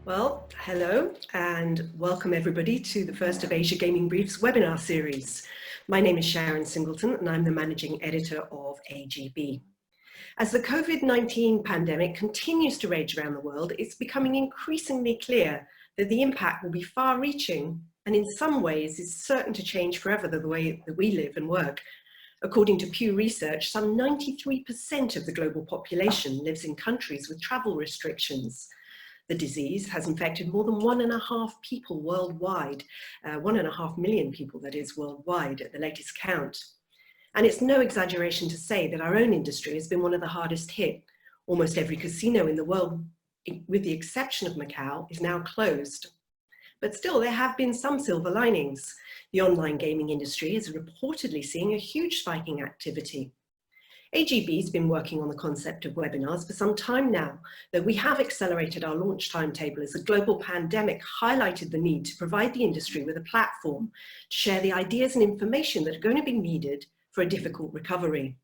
Well, hello and welcome everybody to the first of Asia Gaming Brief's webinar series. My name is Sharon Singleton and I'm the managing editor of AGB. As the COVID-19 pandemic continues to rage around the world, it's becoming increasingly clear that the impact will be far-reaching and in some ways is certain to change forever the way that we live and work. According to Pew Research, some 93% of the global population lives in countries with travel restrictions. The disease has infected more than 1.5 people worldwide, 1.5 million people that is worldwide at the latest count. And it's no exaggeration to say that our own industry has been one of the hardest hit. Almost every casino in the world, with the exception of Macau, is now closed. But still, there have been some silver linings. The online gaming industry is reportedly seeing a huge spike in activity. AGB has been working on the concept of webinars for some time now, though we have accelerated our launch timetable as the global pandemic highlighted the need to provide the industry with a platform to share the ideas and information that are going to be needed for a difficult recovery.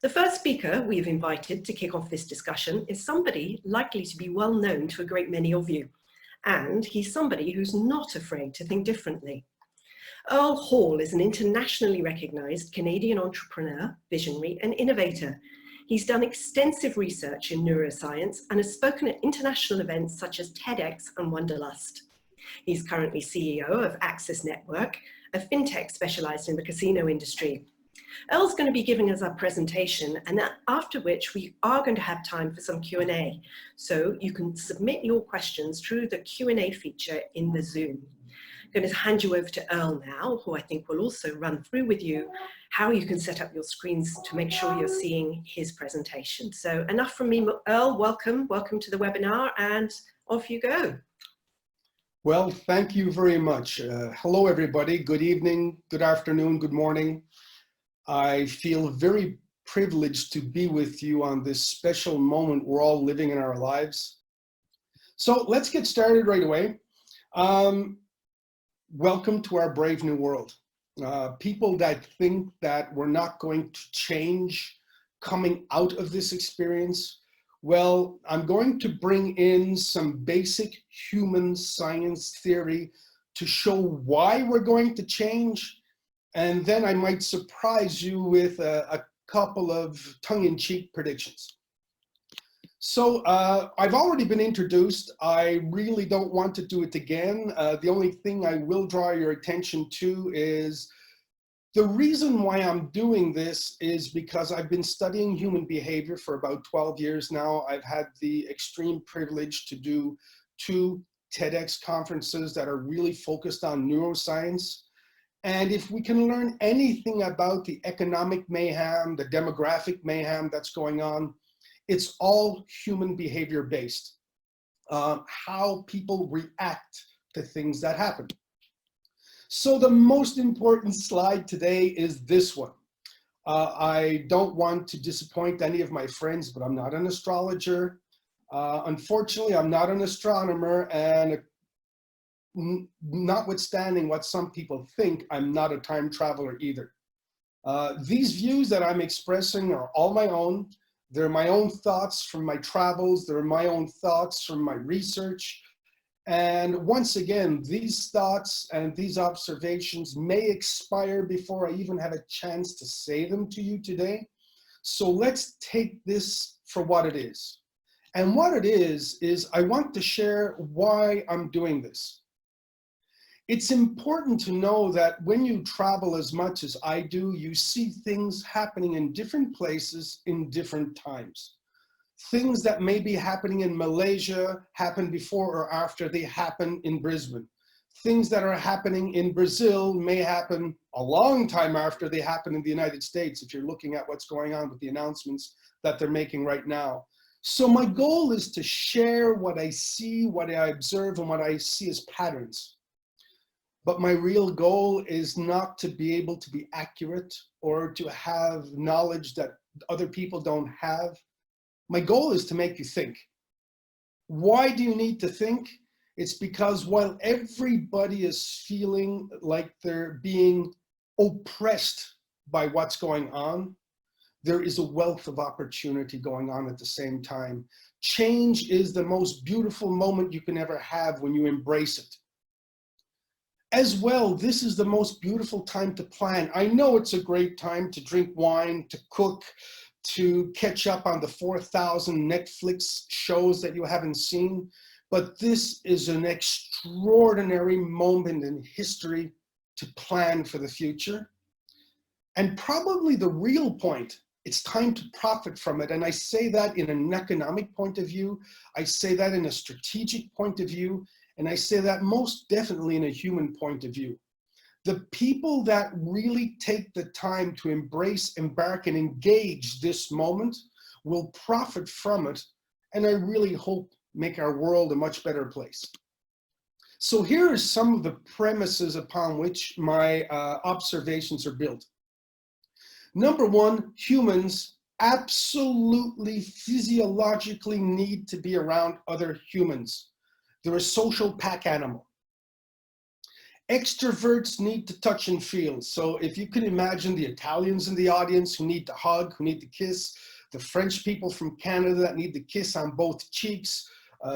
The first speaker we've invited to kick off this discussion is somebody likely to be well known to a great many of you, and he's somebody who's not afraid to think differently. Earle Hall is an internationally recognized Canadian entrepreneur, visionary, and innovator. He's done extensive research in neuroscience and has spoken at international events such as TEDx and Wonderlust. He's currently CEO of Access Network, a fintech specialized in the casino industry. Earle's going to be giving us our presentation, and after which we are going to have time for some Q&A. So you can submit your questions through the Q&A feature in the Zoom. I'm going to hand you over to Earle now, who I think will also run through with you how you can set up your screens to make sure you're seeing his presentation. So enough from me, Earle, welcome to the webinar, and off you go. Well, thank you very much. Hello, everybody. Good evening, good afternoon, good morning. I feel very privileged to be with you on this special moment we're all living in our lives. So let's get started right away. Welcome to our brave new world. People that think that we're not going to change coming out of this experience, well, I'm going to bring in some basic human science theory to show why we're going to change, and then I might surprise you with a couple of tongue-in-cheek predictions. So I've already been introduced. I really don't want to do it again. The only thing I will draw your attention to is the reason why I'm doing this is because I've been studying human behavior for about 12 years now. I've had the extreme privilege to do 2 TEDx conferences that are really focused on neuroscience. And if we can learn anything about the economic mayhem, the demographic mayhem that's going on, it's all human behavior based, how people react to things that happen. So the most important slide today is this one. I don't want to disappoint any of my friends, but I'm not an astrologer. Unfortunately, I'm not an astronomer, and notwithstanding what some people think, I'm not a time traveler either. These views that I'm expressing are all my own. They're my own thoughts from my travels. They're my own thoughts from my research. And once again, these thoughts and these observations may expire before I even have a chance to say them to you today. So let's take this for what it is. And what it is I want to share why I'm doing this. It's important to know that when you travel as much as I do, you see things happening in different places in different times. Things that may be happening in Malaysia happen before or after they happen in Brisbane. Things that are happening in Brazil may happen a long time after they happen in the United States, if you're looking at what's going on with the announcements that they're making right now. So my goal is to share what I see, what I observe, and what I see as patterns. But my real goal is not to be able to be accurate or to have knowledge that other people don't have. My goal is to make you think. Why do you need to think? It's because while everybody is feeling like they're being oppressed by what's going on, there is a wealth of opportunity going on at the same time. Change is the most beautiful moment you can ever have when you embrace it. As well, this is the most beautiful time to plan. I know it's a great time to drink wine, to cook, to catch up on the 4,000 Netflix shows that you haven't seen, but this is an extraordinary moment in history to plan for the future. And probably the real point, it's time to profit from it. And I say that in an economic point of view, I say that in a strategic point of view, and I say that most definitely in a human point of view. The people that really take the time to embrace, embark, and engage this moment will profit from it, and I really hope make our world a much better place. So here are some of the premises upon which my observations are built. Number one, humans absolutely physiologically need to be around other humans. They're a social pack animal. Extroverts need to touch and feel. So if you can imagine the Italians in the audience who need to hug, who need to kiss, the French people from Canada that need to kiss on both cheeks,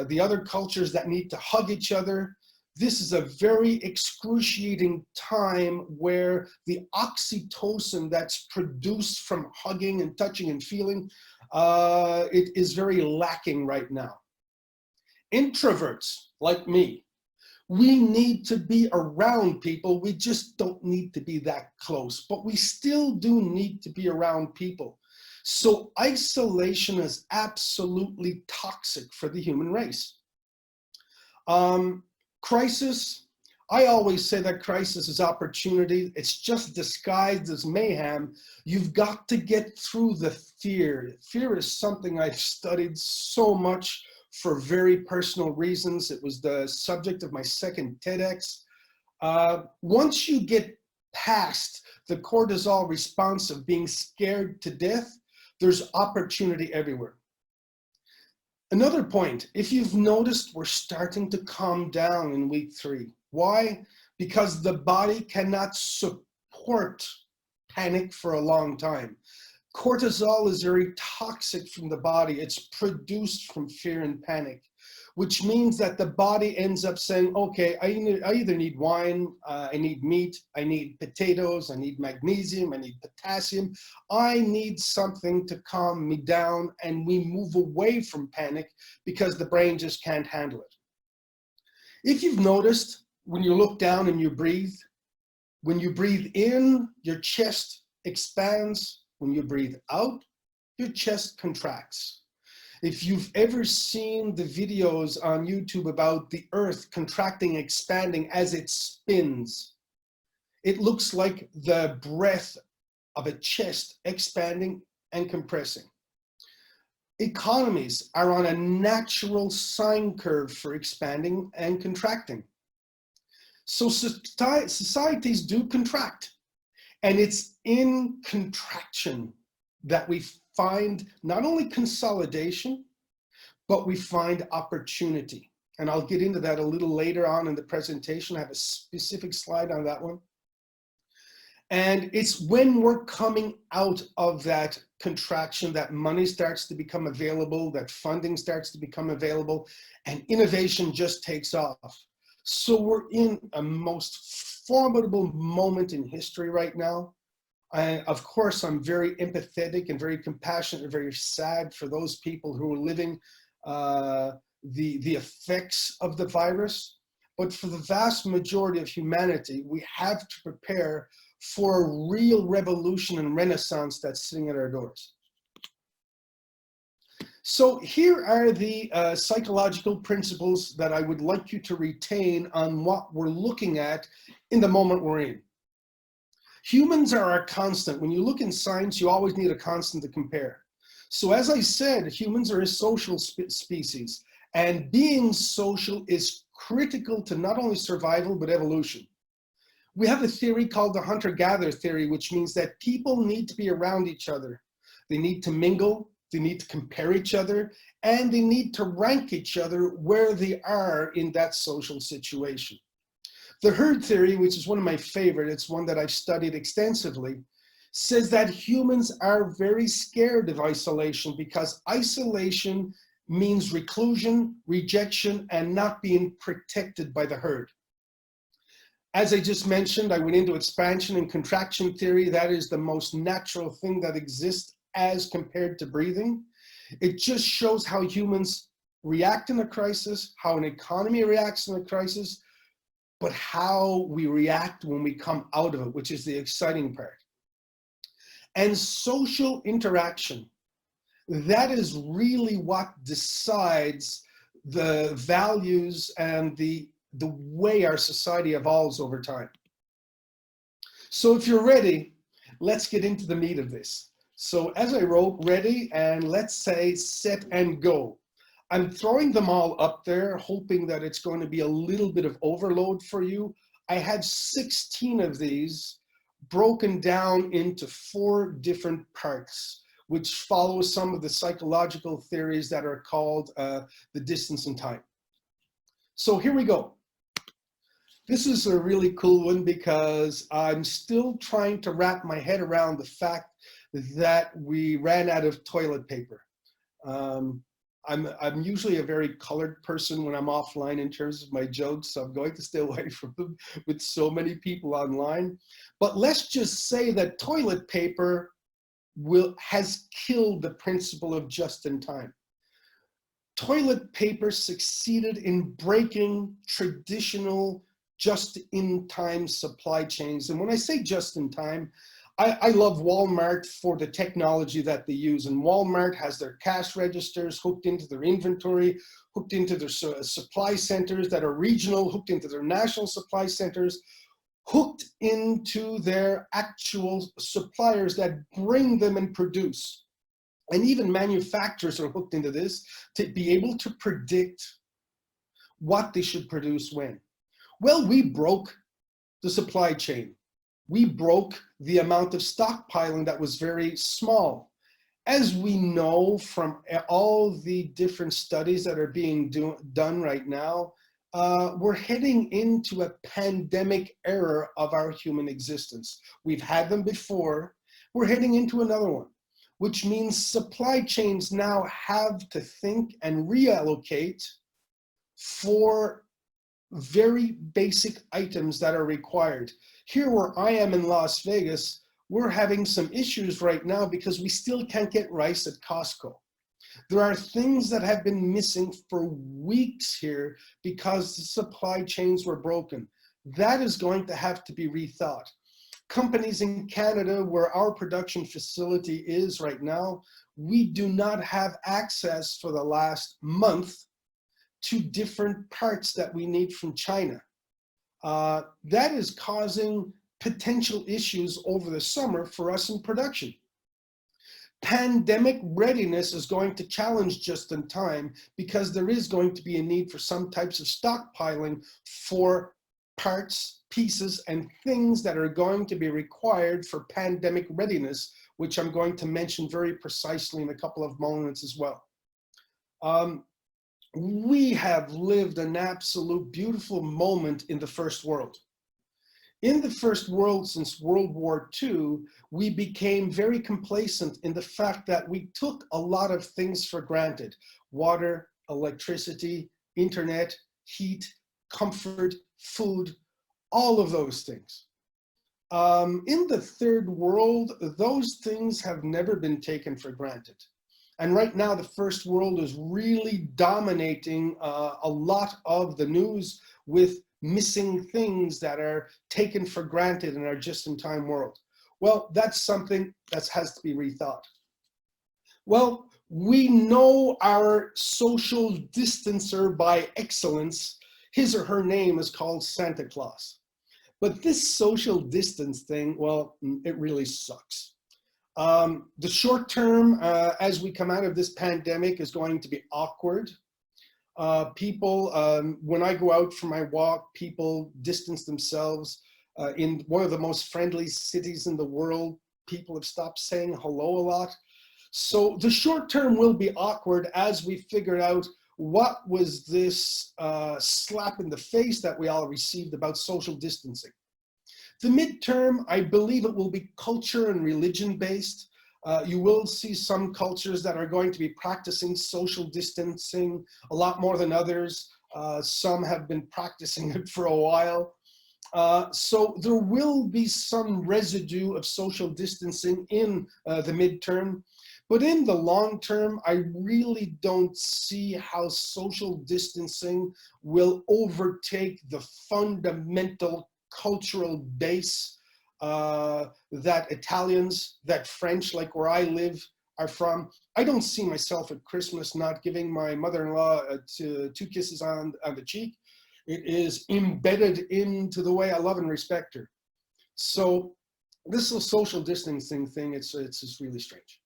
the other cultures that need to hug each other. This is a very excruciating time where the oxytocin that's produced from hugging and touching and feeling, it is very lacking right now. Introverts like me, we need to be around people. We just don't need to be that close, but we still do need to be around people. So isolation is absolutely toxic for the human race. Crisis, I always say that crisis is opportunity. It's just disguised as mayhem. You've got to get through the fear. Fear is something I've studied so much for very personal reasons. It was the subject of my second TEDx. Once you get past the cortisol response of being scared to death, there's opportunity everywhere. Another point, if you've noticed, we're starting to calm down in week 3. Why? Because the body cannot support panic for a long time. Cortisol is very toxic from the body. It's produced from fear and panic, which means that the body ends up saying, okay, I either need wine, I need meat, I need potatoes, I need magnesium, I need potassium. I need something to calm me down, and we move away from panic because the brain just can't handle it. If you've noticed, when you look down and you breathe, when you breathe in, your chest expands. When you breathe out, your chest contracts. If you've ever seen the videos on YouTube about the earth contracting, expanding as it spins, it looks like the breath of a chest expanding and compressing. Economies are on a natural sine curve for expanding and contracting. So societies do contract. And it's in contraction that we find not only consolidation, but we find opportunity. And I'll get into that a little later on in the presentation. I have a specific slide on that one. And it's when we're coming out of that contraction that money starts to become available, that funding starts to become available, and innovation just takes off. So we're in a most formidable moment in history right now. Of course, I'm very empathetic and very compassionate and very sad for those people who are living the effects of the virus. But for the vast majority of humanity, we have to prepare for a real revolution and renaissance that's sitting at our doors. So here are the psychological principles that I would like you to retain on what we're looking at in the moment we're in. Humans are our constant. When you look in science, you always need a constant to compare. So as I said, humans are a social species, and being social is critical to not only survival, but evolution. We have a theory called the hunter-gatherer theory, which means that people need to be around each other. They need to mingle. They need to compare each other, and they need to rank each other where they are in that social situation. The herd theory, which is one of my favorite, it's one that I've studied extensively, says that humans are very scared of isolation because isolation means reclusion, rejection, and not being protected by the herd. As I just mentioned, I went into expansion and contraction theory. That is the most natural thing that exists as compared to breathing. It just shows how humans react in a crisis, how an economy reacts in a crisis, but how we react when we come out of it, which is the exciting part. And social interaction, that is really what decides the values and the way our society evolves over time. So if you're ready, let's get into the meat of this. So as I wrote, ready, and let's say set and go. I'm throwing them all up there, hoping that it's going to be a little bit of overload for you. I had 16 of these broken down into 4 different parts, which follow some of the psychological theories that are called the distance and time. So here we go. This is a really cool one because I'm still trying to wrap my head around the fact that we ran out of toilet paper. I'm usually a very colored person when I'm offline in terms of my jokes, so I'm going to stay away from them with so many people online. But let's just say that toilet paper has killed the principle of just in time. Toilet paper succeeded in breaking traditional just-in-time supply chains. And when I say just-in-time, I love Walmart for the technology that they use. And Walmart has their cash registers hooked into their inventory, hooked into their supply centers that are regional, hooked into their national supply centers, hooked into their actual suppliers that bring them and produce. And even manufacturers are hooked into this to be able to predict what they should produce when. Well, we broke the supply chain. We broke the amount of stockpiling that was very small. As we know from all the different studies that are being done right now, we're heading into a pandemic era of our human existence. We've had them before. We're heading into another one, which means supply chains now have to think and reallocate for very basic items that are required. Here where I am in Las Vegas, we're having some issues right now because we still can't get rice at Costco. There are things that have been missing for weeks here because the supply chains were broken. That is going to have to be rethought. Companies in Canada, where our production facility is right now, we do not have access for the last month to different parts that we need from China. That is causing potential issues over the summer for us in production. Pandemic readiness is going to challenge just in time because there is going to be a need for some types of stockpiling for parts, pieces, and things that are going to be required for pandemic readiness, which I'm going to mention very precisely in a couple of moments as well. We have lived an absolute beautiful moment in the first world. In the first world, since World War II, we became very complacent in the fact that we took a lot of things for granted: water, electricity, internet, heat, comfort, food, all of those things. In the third world, those things have never been taken for granted. And right now, the first world is really dominating a lot of the news with missing things that are taken for granted in our just-in-time world. Well, that's something that has to be rethought. Well, we know our social distancer by excellence. His or her name is called Santa Claus. But this social distance thing, well, it really sucks. The short term, as we come out of this pandemic, is going to be awkward. When I go out for my walk, people distance themselves. In one of the most friendly cities in the world, people have stopped saying hello a lot. So the short term will be awkward as we figure out what was this slap in the face that we all received about social distancing. The midterm, I believe it will be culture and religion based. You will see some cultures that are going to be practicing social distancing a lot more than others. Some have been practicing it for a while. So there will be some residue of social distancing in the midterm. But in the long term, I really don't see how social distancing will overtake the fundamental cultural base that Italians, that French, like where I live, are from. I don't see myself at Christmas not giving my mother-in-law two kisses on the cheek. It is embedded into the way I love and respect her. So this is a social distancing thing. It's just really strange.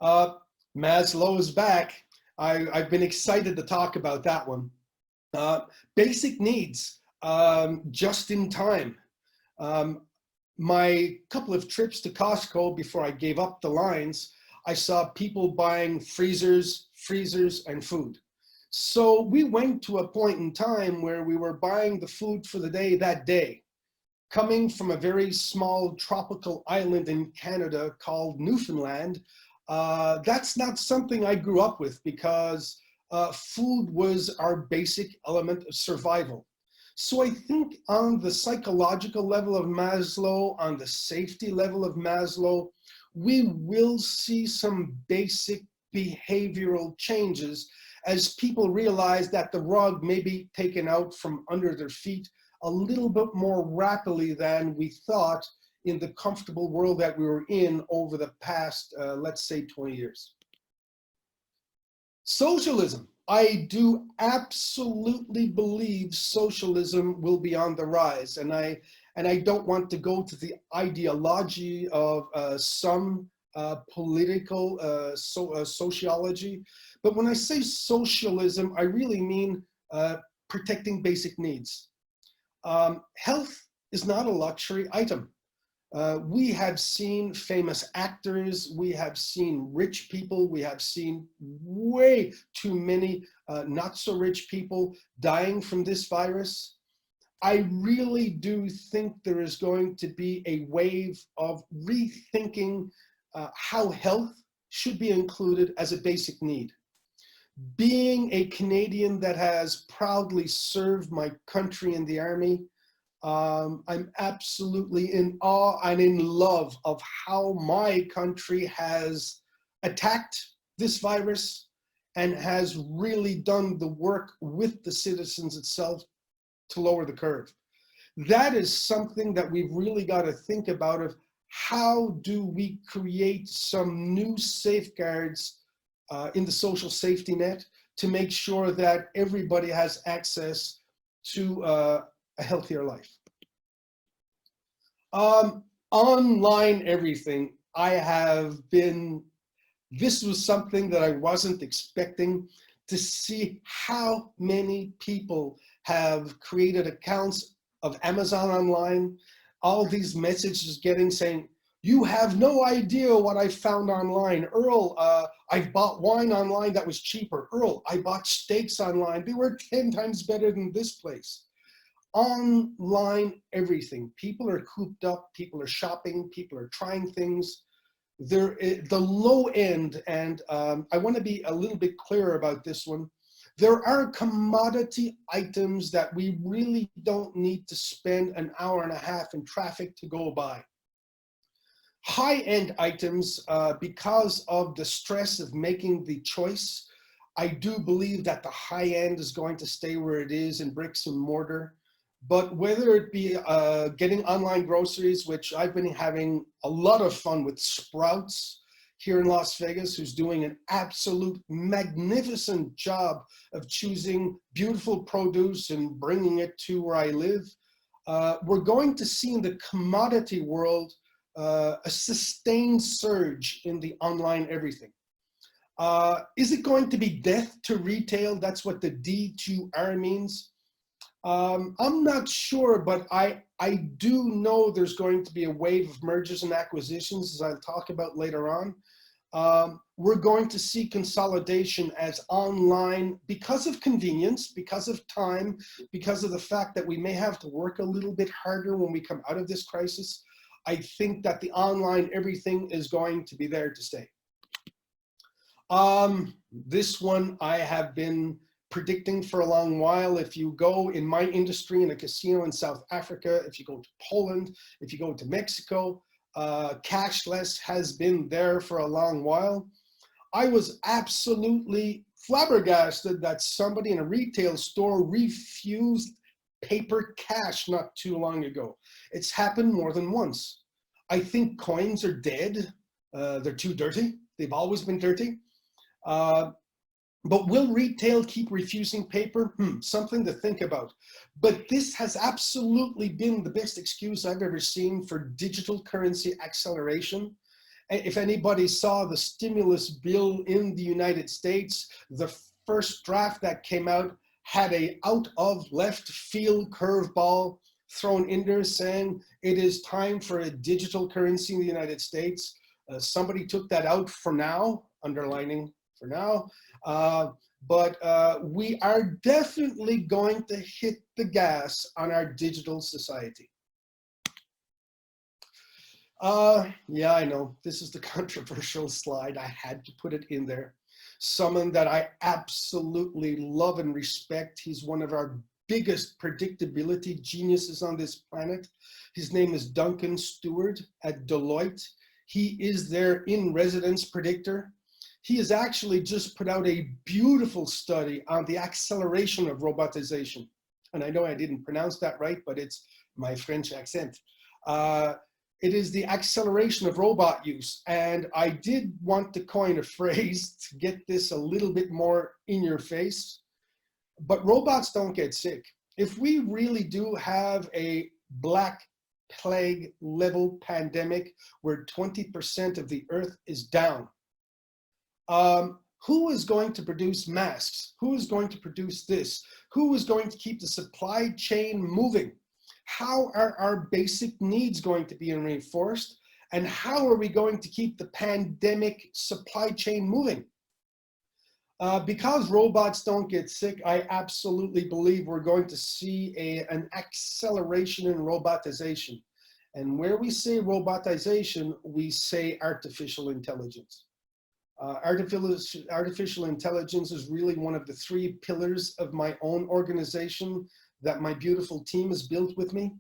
Maslow is back. I've been excited to talk about that one. Basic needs, just in time. My couple of trips to Costco before I gave up the lines, I saw people buying freezers, and food. So we went to a point in time where we were buying the food for the day that day. Coming from a very small tropical island in Canada called Newfoundland, that's not something I grew up with because food was our basic element of survival. So I think on the psychological level of Maslow, on the safety level of Maslow, we will see some basic behavioral changes as people realize that the rug may be taken out from under their feet a little bit more rapidly than we thought in the comfortable world that we were in over the past, let's say 20 years. Socialism. I do absolutely believe socialism will be on the rise, and I don't want to go to the ideology of some political sociology, but when I say socialism, I really mean protecting basic needs. Health is not a luxury item. We have seen famous actors, we have seen rich people, we have seen way too many not so rich people dying from this virus. I really do think there is going to be a wave of rethinking how health should be included as a basic need. Being a Canadian that has proudly served my country in the Army, I'm absolutely in awe and in love of how my country has attacked this virus and has really done the work with the citizens itself to lower the curve. That is something that we've really got to think about of how do we create some new safeguards in the social safety net to make sure that everybody has access to a healthier life. Online everything, this was something that I wasn't expecting, to see how many people have created accounts of Amazon online, all these messages saying, you have no idea what I found online. Earle, I bought wine online that was cheaper. Earle, I bought steaks online. They were 10 times better than this place. Online everything. People are cooped up, people are shopping, people are trying things. The low end, and I want to be a little bit clearer about this one. There are commodity items that we really don't need to spend an hour and a half in traffic to go buy. High-end items, because of the stress of making the choice, I do believe that the high end is going to stay where it is in bricks and mortar. But whether it be getting online groceries, which I've been having a lot of fun with Sprouts here in Las Vegas, who's doing an absolute magnificent job of choosing beautiful produce and bringing it to where I live. We're going to see in the commodity world a sustained surge in the online everything. Is it going to be death to retail? That's what the D2R means. I'm not sure, but I do know there's going to be a wave of mergers and acquisitions, as I'll talk about later on. We're going to see consolidation as online because of convenience, because of time, because of the fact that we may have to work a little bit harder when we come out of this crisis. I think that the online everything is going to be there to stay. This one I have been predicting for a long while. If you go in my industry in a casino in South Africa, if you go to Poland, if you go to Mexico, cashless has been there for a long while. I was absolutely flabbergasted that somebody in a retail store refused paper cash not too long ago. It's happened more than once. I think coins are dead. They're too dirty. They've always been dirty. But will retail keep refusing paper? Something to think about. But this has absolutely been the best excuse I've ever seen for digital currency acceleration. If anybody saw the stimulus bill in the United States, the first draft that came out had a out of left field curveball thrown in there saying it is time for a digital currency in the United States. Somebody took that out for now, underlining for now. But we are definitely going to hit the gas on our digital society. Yeah, I know this is the controversial slide. I had to put it in there. Someone that I absolutely love and respect. He's one of our biggest predictability geniuses on this planet. His name is Duncan Stewart at Deloitte. He is their in-residence predictor. He has actually just put out a beautiful study on the acceleration of robotization. And I know I didn't pronounce that right, but it's my French accent. It is the acceleration of robot use. And I did want to coin a phrase to get this a little bit more in your face, but robots don't get sick. If we really do have a Black Plague level pandemic where 20% of the earth is down, who is going to produce masks? Who is going to produce this? Who is going to keep the supply chain moving? How are our basic needs going to be reinforced? And how are we going to keep the pandemic supply chain moving? Because robots don't get sick, I absolutely believe we're going to see an acceleration in robotization. And where we say robotization, we say artificial intelligence. Artificial intelligence is really one of the 3 pillars of my own organization that my beautiful team has built with me.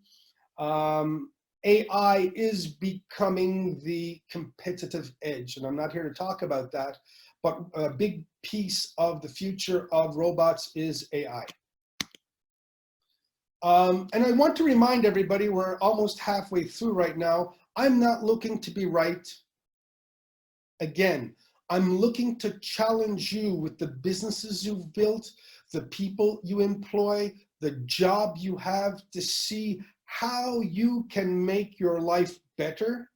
AI is becoming the competitive edge, and I'm not here to talk about that, but a big piece of the future of robots is AI. And I want to remind everybody, we're almost halfway through right now, I'm not looking to be right. Again, I'm looking to challenge you with the businesses you've built, the people you employ, the job you have, to see how you can make your life better,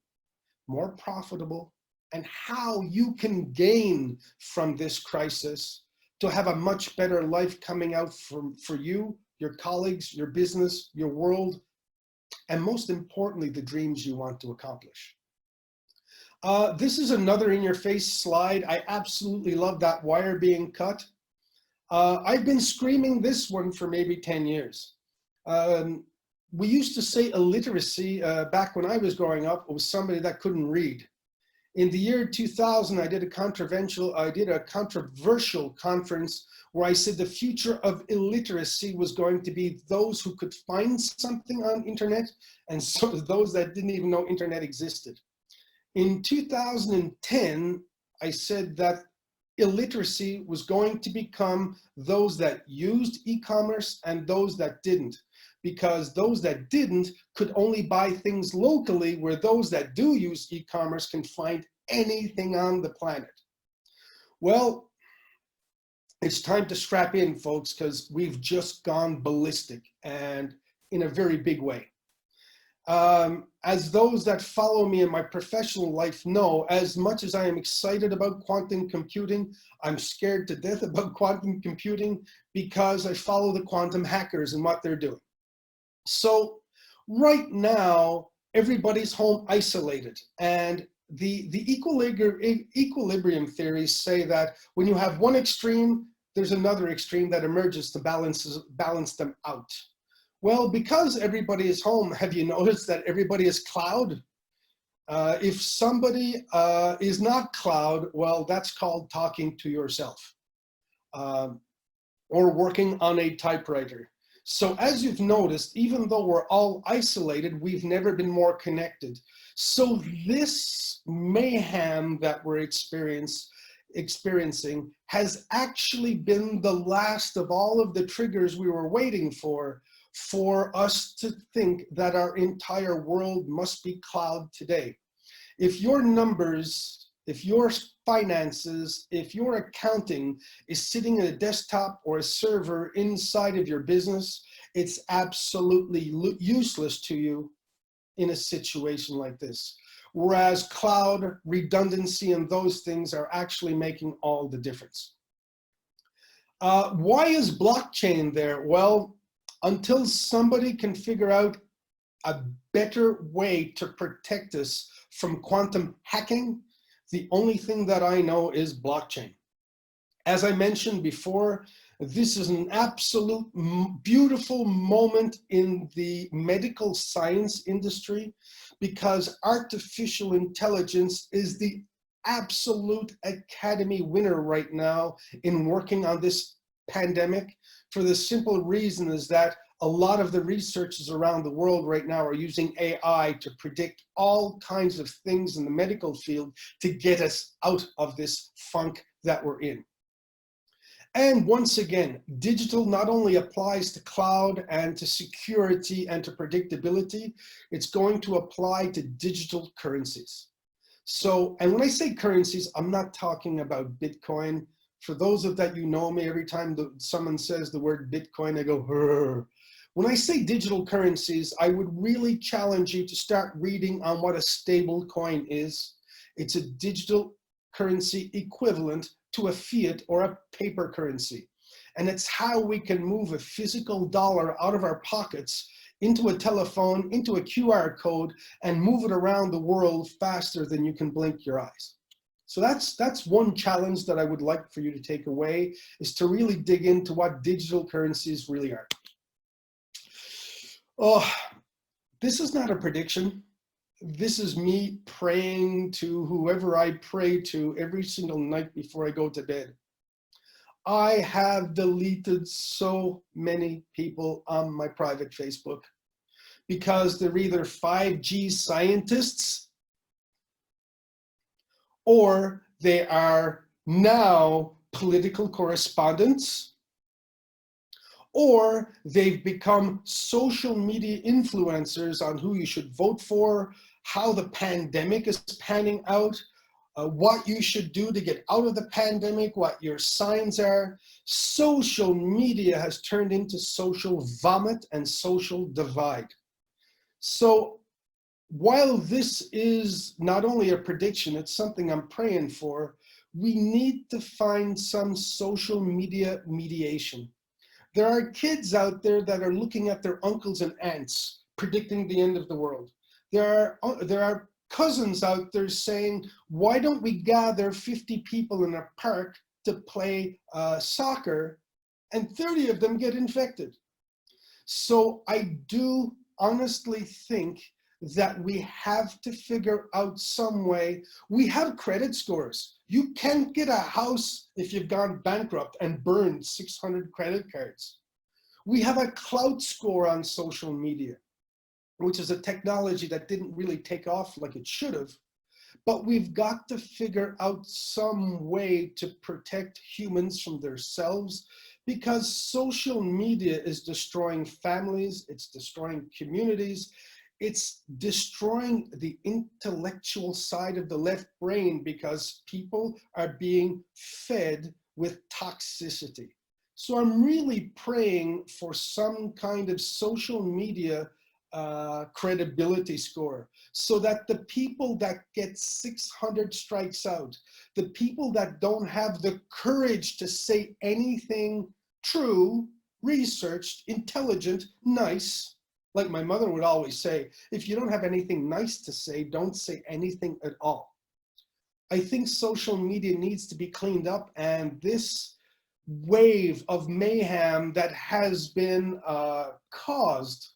more profitable, and how you can gain from this crisis to have a much better life coming out for you, your colleagues, your business, your world, and most importantly, the dreams you want to accomplish. This is another in-your-face slide. I absolutely love that wire being cut. I've been screaming this one for maybe 10 years. We used to say illiteracy back when I was growing up was somebody that couldn't read. In the year 2000, I did a controversial conference where I said the future of illiteracy was going to be those who could find something on internet and so those that didn't even know internet existed. In 2010, I said that illiteracy was going to become those that used e-commerce and those that didn't, because those that didn't could only buy things locally, where those that do use e-commerce can find anything on the planet. Well, it's time to strap in, folks, because we've just gone ballistic, and in a very big way. As those that follow me in my professional life know, as much as I am excited about quantum computing, I'm scared to death about quantum computing because I follow the quantum hackers and what they're doing. So right now, everybody's home isolated, and the equilibrium theories say that when you have one extreme, there's another extreme that emerges to balance them out. Well, because everybody is home, have you noticed that everybody is cloud? If somebody is not cloud, well, that's called talking to yourself or working on a typewriter. So as you've noticed, even though we're all isolated, we've never been more connected. So this mayhem that we're experiencing has actually been the last of all of the triggers we were waiting for us to think that our entire world must be cloud today. If your numbers, if your finances, if your accounting is sitting at a desktop or a server inside of your business, it's absolutely useless to you in a situation like this. Whereas cloud, redundancy, and those things are actually making all the difference. Why is blockchain there? Well, until somebody can figure out a better way to protect us from quantum hacking, the only thing that I know is blockchain. As I mentioned before, this is an absolute beautiful moment in the medical science industry because artificial intelligence is the absolute Academy winner right now in working on this pandemic, for the simple reason is that a lot of the researchers around the world right now are using AI to predict all kinds of things in the medical field to get us out of this funk that we're in. And once again, digital not only applies to cloud and to security and to predictability, it's going to apply to digital currencies. So, and when I say currencies, I'm not talking about Bitcoin. For those of that you know me, every time someone says the word Bitcoin, I go, "Hurr." When I say digital currencies, I would really challenge you to start reading on what a stable coin is. It's a digital currency equivalent to a fiat or a paper currency. And it's how we can move a physical dollar out of our pockets into a telephone, into a QR code, and move it around the world faster than you can blink your eyes. So that's one challenge that I would like for you to take away, is to really dig into what digital currencies really are. Oh, this is not a prediction. This is me praying to whoever I pray to every single night before I go to bed. I have deleted so many people on my private Facebook because they're either 5G scientists or they are now political correspondents, or they've become social media influencers on who you should vote for, how the pandemic is panning out, what you should do to get out of the pandemic, what your signs are. Social media has turned into social vomit and social divide. So while this is not only a prediction, it's something I'm praying for, we need to find some social media mediation. There are kids out there that are looking at their uncles and aunts predicting the end of the world. There are cousins out there saying, why don't we gather 50 people in a park to play soccer, and 30 of them get infected. So I do honestly think that we have to figure out some way. We have credit scores. You can't get a house if you've gone bankrupt and burned 600 credit cards. We have a clout score on social media, which is a technology that didn't really take off like it should have. But we've got to figure out some way to protect humans from themselves, because social media is destroying families, it's destroying communities, it's destroying the intellectual side of the left brain because people are being fed with toxicity. So I'm really praying for some kind of social media credibility score, so that the people that get 600 strikes out, the people that don't have the courage to say anything true, researched, intelligent, nice, like my mother would always say, if you don't have anything nice to say, don't say anything at all. I think social media needs to be cleaned up, and this wave of mayhem that has been caused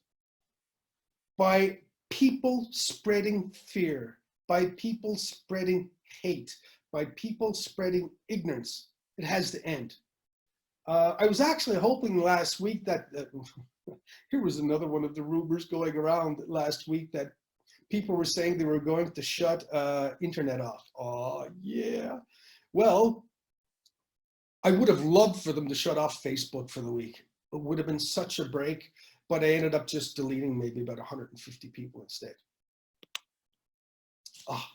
by people spreading fear, by people spreading hate, by people spreading ignorance, it has to end. I was actually hoping last week that, here was another one of the rumors going around last week, that people were saying they were going to shut internet off. Oh, yeah. Well, I would have loved for them to shut off Facebook for the week. It would have been such a break, but I ended up just deleting maybe about 150 people instead. Oh.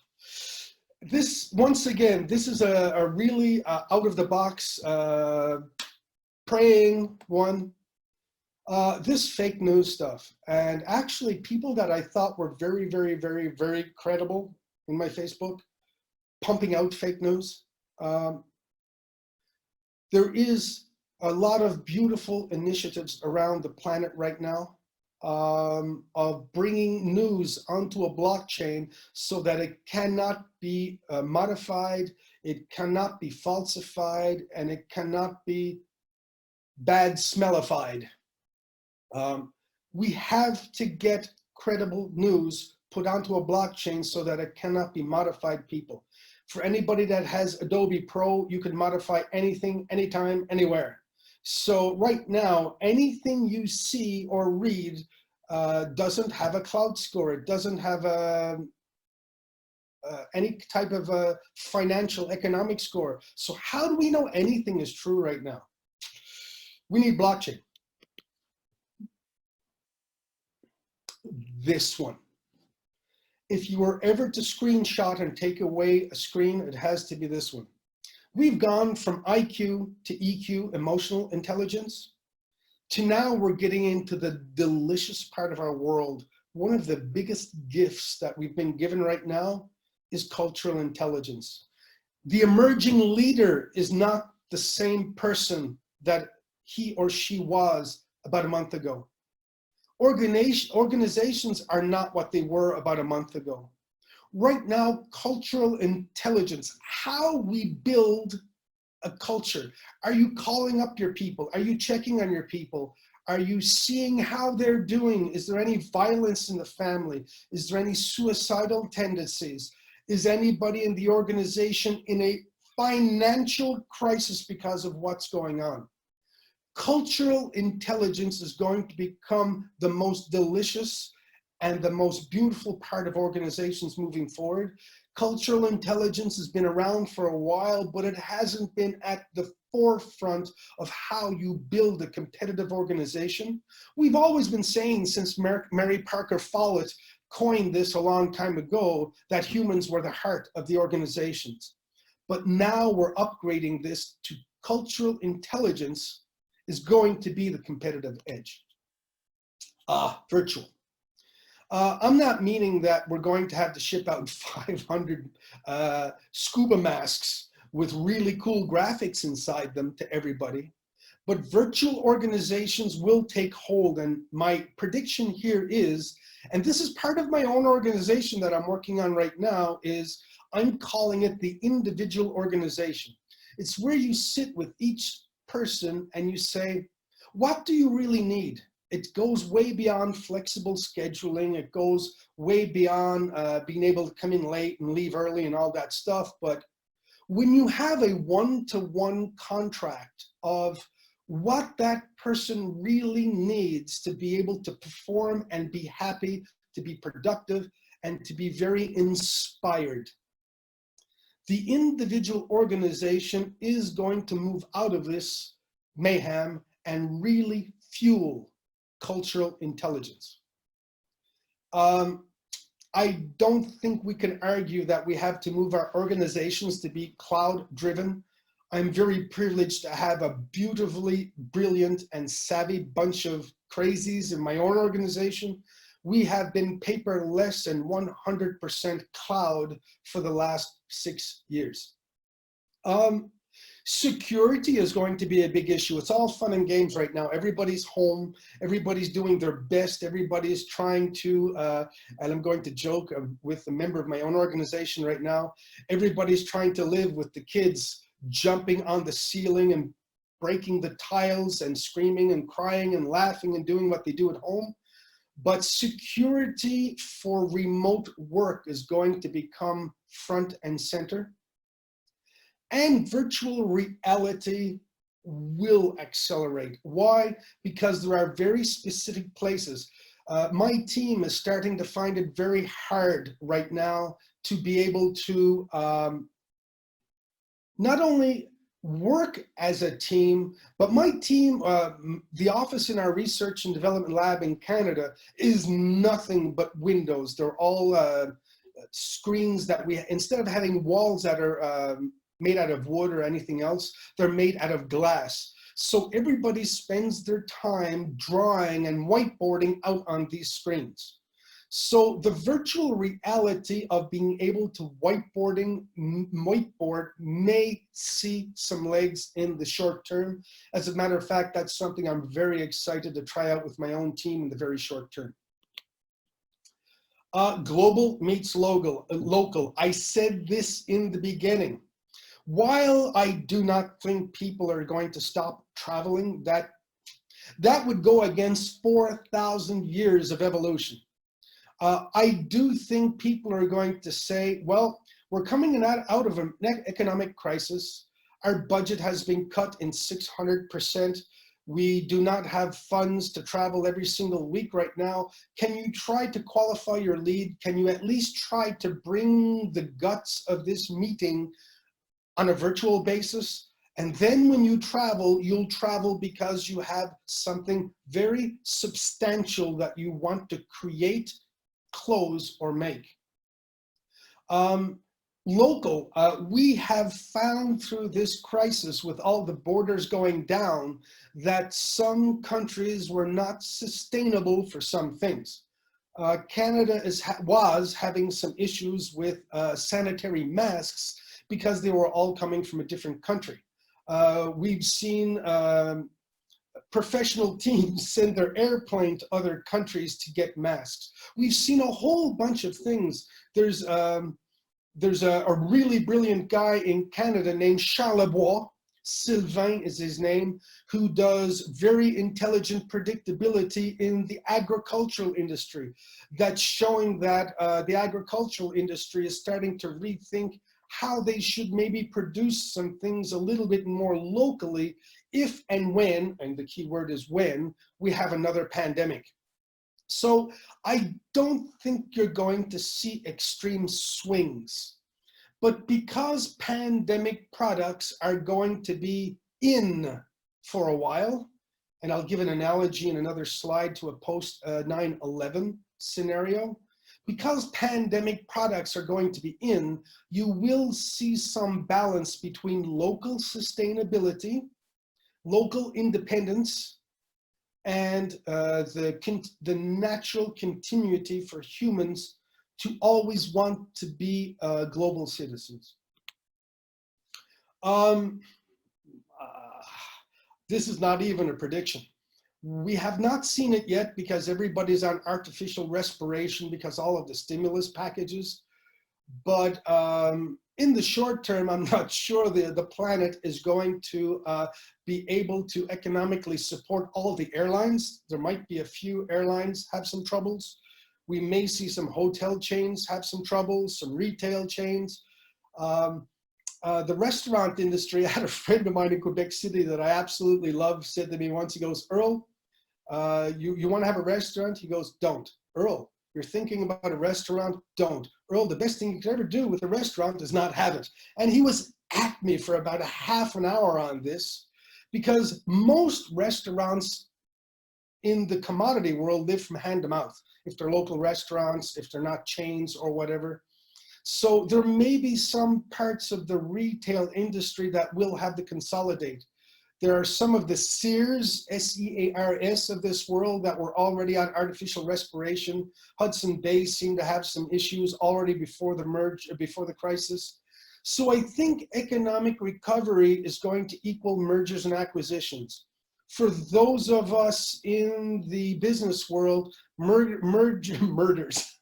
This, once again, this is a really out of the box praying one. This fake news stuff, and actually people that I thought were very, very, very, very credible in my Facebook, pumping out fake news. There is a lot of beautiful initiatives around the planet right now of bringing news onto a blockchain so that it cannot be modified, it cannot be falsified, and it cannot be bad smellified. We have to get credible news put onto a blockchain so that it cannot be modified, people. For anybody that has Adobe Pro, you can modify anything, anytime, anywhere. So right now, anything you see or read doesn't have a cloud score. It doesn't have any type of a financial economic score. So how do we know anything is true right now? We need blockchain. This one. If you were ever to screenshot and take away a screen, it has to be this one. We've gone from IQ to EQ, emotional intelligence, to now we're getting into the delicious part of our world. One of the biggest gifts that we've been given right now is cultural intelligence. The emerging leader is not the same person that he or she was about a month ago. Organizations are not what they were about a month ago. Right now, cultural intelligence, how we build a culture. Are you calling up your people? Are you checking on your people? Are you seeing how they're doing? Is there any violence in the family? Is there any suicidal tendencies? Is anybody in the organization in a financial crisis because of what's going on? Cultural intelligence is going to become the most delicious and the most beautiful part of organizations moving forward. Cultural intelligence has been around for a while, but it hasn't been at the forefront of how you build a competitive organization. We've always been saying since Mary Parker Follett coined this a long time ago that humans were the heart of the organizations. But now we're upgrading this to cultural intelligence is going to be the competitive edge. Virtual. I'm not meaning that we're going to have to ship out 500 scuba masks with really cool graphics inside them to everybody, but virtual organizations will take hold. And my prediction here is, and this is part of my own organization that I'm working on right now, is I'm calling it the individual organization. It's where you sit with each person and you say, what do you really need? It goes way beyond flexible scheduling. It goes way beyond being able to come in late and leave early and all that stuff. But when you have a one-to-one contract of what that person really needs to be able to perform and be happy, to be productive, and to be very inspired, the individual organization is going to move out of this mayhem and really fuel cultural intelligence. I don't think we can argue that we have to move our organizations to be cloud driven. I'm very privileged to have a beautifully brilliant and savvy bunch of crazies in my own organization. We have been paperless and 100% cloud for the last 6 years. Security is going to be a big issue. It's all fun and games right now. Everybody's home. Everybody's doing their best. Everybody's trying to, and I'm going to joke with a member of my own organization right now, everybody's trying to live with the kids jumping on the ceiling and breaking the tiles and screaming and crying and laughing and doing what they do at home. But security for remote work is going to become front and center. And virtual reality will accelerate. Why? Because there are very specific places. My team is starting to find it very hard right now to be able to not only work as a team, but my team, the office in our research and development lab in Canada is nothing but windows. They're all screens that we, instead of having walls that are made out of wood or anything else, they're made out of glass. So everybody spends their time drawing and whiteboarding out on these screens. So the virtual reality of being able to whiteboard may see some legs in the short term. As a matter of fact, that's something I'm very excited to try out with my own team in the very short term. Global meets local. I said this in the beginning. While I do not think people are going to stop traveling, that would go against 4,000 years of evolution. I do think people are going to say, well, we're coming out of an economic crisis. Our budget has been cut in 600%. We do not have funds to travel every single week right now. Can you try to qualify your lead? Can you at least try to bring the guts of this meeting on a virtual basis? And then when you travel, you'll travel because you have something very substantial that you want to create, close, or make. Local, we have found through this crisis with all the borders going down that some countries were not sustainable for some things. Canada was having some issues with sanitary masks because they were all coming from a different country. We've seen professional teams send their airplane to other countries to get masks. We've seen a whole bunch of things. There's a really brilliant guy in Canada named Charlebois, Sylvain is his name, who does very intelligent predictability in the agricultural industry. That's showing that the agricultural industry is starting to rethink how they should maybe produce some things a little bit more locally if and when, and the key word is when, we have another pandemic. So I don't think you're going to see extreme swings, but because pandemic products are going to be in for a while, and I'll give an analogy in another slide to a post 9/11 scenario, because pandemic products are going to be in, you will see some balance between local sustainability, local independence, and the natural continuity for humans to always want to be global citizens. This is not even a prediction. We have not seen it yet because everybody's on artificial respiration because all of the stimulus packages. But in the short term, I'm not sure the planet is going to be able to economically support all of the airlines. There might be a few airlines have some troubles. We may see some hotel chains have some troubles, some retail chains. The restaurant industry, I had a friend of mine in Quebec City that I absolutely love said to me once, he goes, Earle, you want to have a restaurant? He goes, don't. Earle, you're thinking about a restaurant? Don't. Earle, the best thing you could ever do with a restaurant is not have it. And he was at me for about a half an hour on this because most restaurants in the commodity world live from hand to mouth. If they're local restaurants, if they're not chains or whatever. So there may be some parts of the retail industry that will have to consolidate. There are some of the Sears, S-E-A-R-S of this world that were already on artificial respiration. Hudson Bay seemed to have some issues already before the crisis. So I think economic recovery is going to equal mergers and acquisitions. For those of us in the business world, murders,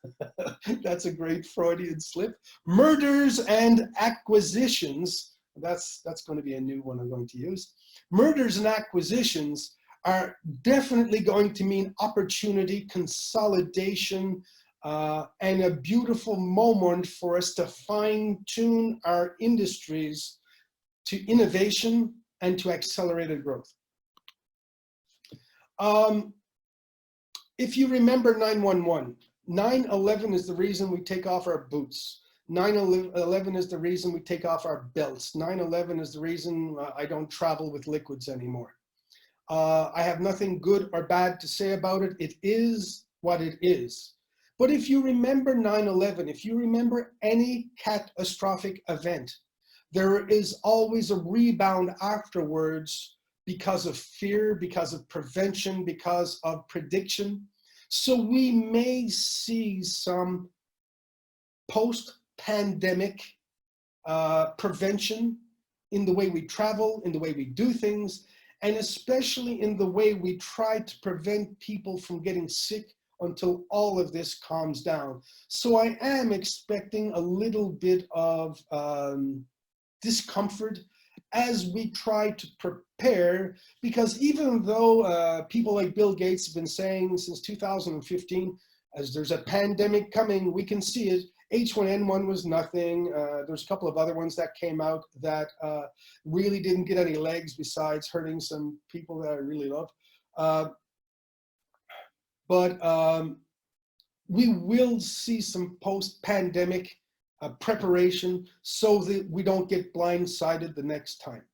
that's a great Freudian slip. Murders and acquisitions, that's going to be a new one I'm going to use. Murders and acquisitions are definitely going to mean opportunity, consolidation, and a beautiful moment for us to fine-tune our industries to innovation and to accelerated growth. If you remember 911, 9/11 is the reason we take off our boots. 9/11 is the reason we take off our belts. 9/11 is the reason I don't travel with liquids anymore. I have nothing good or bad to say about it. It is what it is. But if you remember 9/11, if you remember any catastrophic event, there is always a rebound afterwards because of fear, because of prevention, because of prediction. So we may see some post-pandemic prevention in the way we travel, in the way we do things, and especially in the way we try to prevent people from getting sick until all of this calms down. So I am expecting a little bit of discomfort as we try to prepare, because even though people like Bill Gates have been saying since 2015, as there's a pandemic coming, we can see it. H1N1 was nothing. There's a couple of other ones that came out that really didn't get any legs besides hurting some people that I really love. But we will see some post-pandemic preparation so that we don't get blindsided the next time.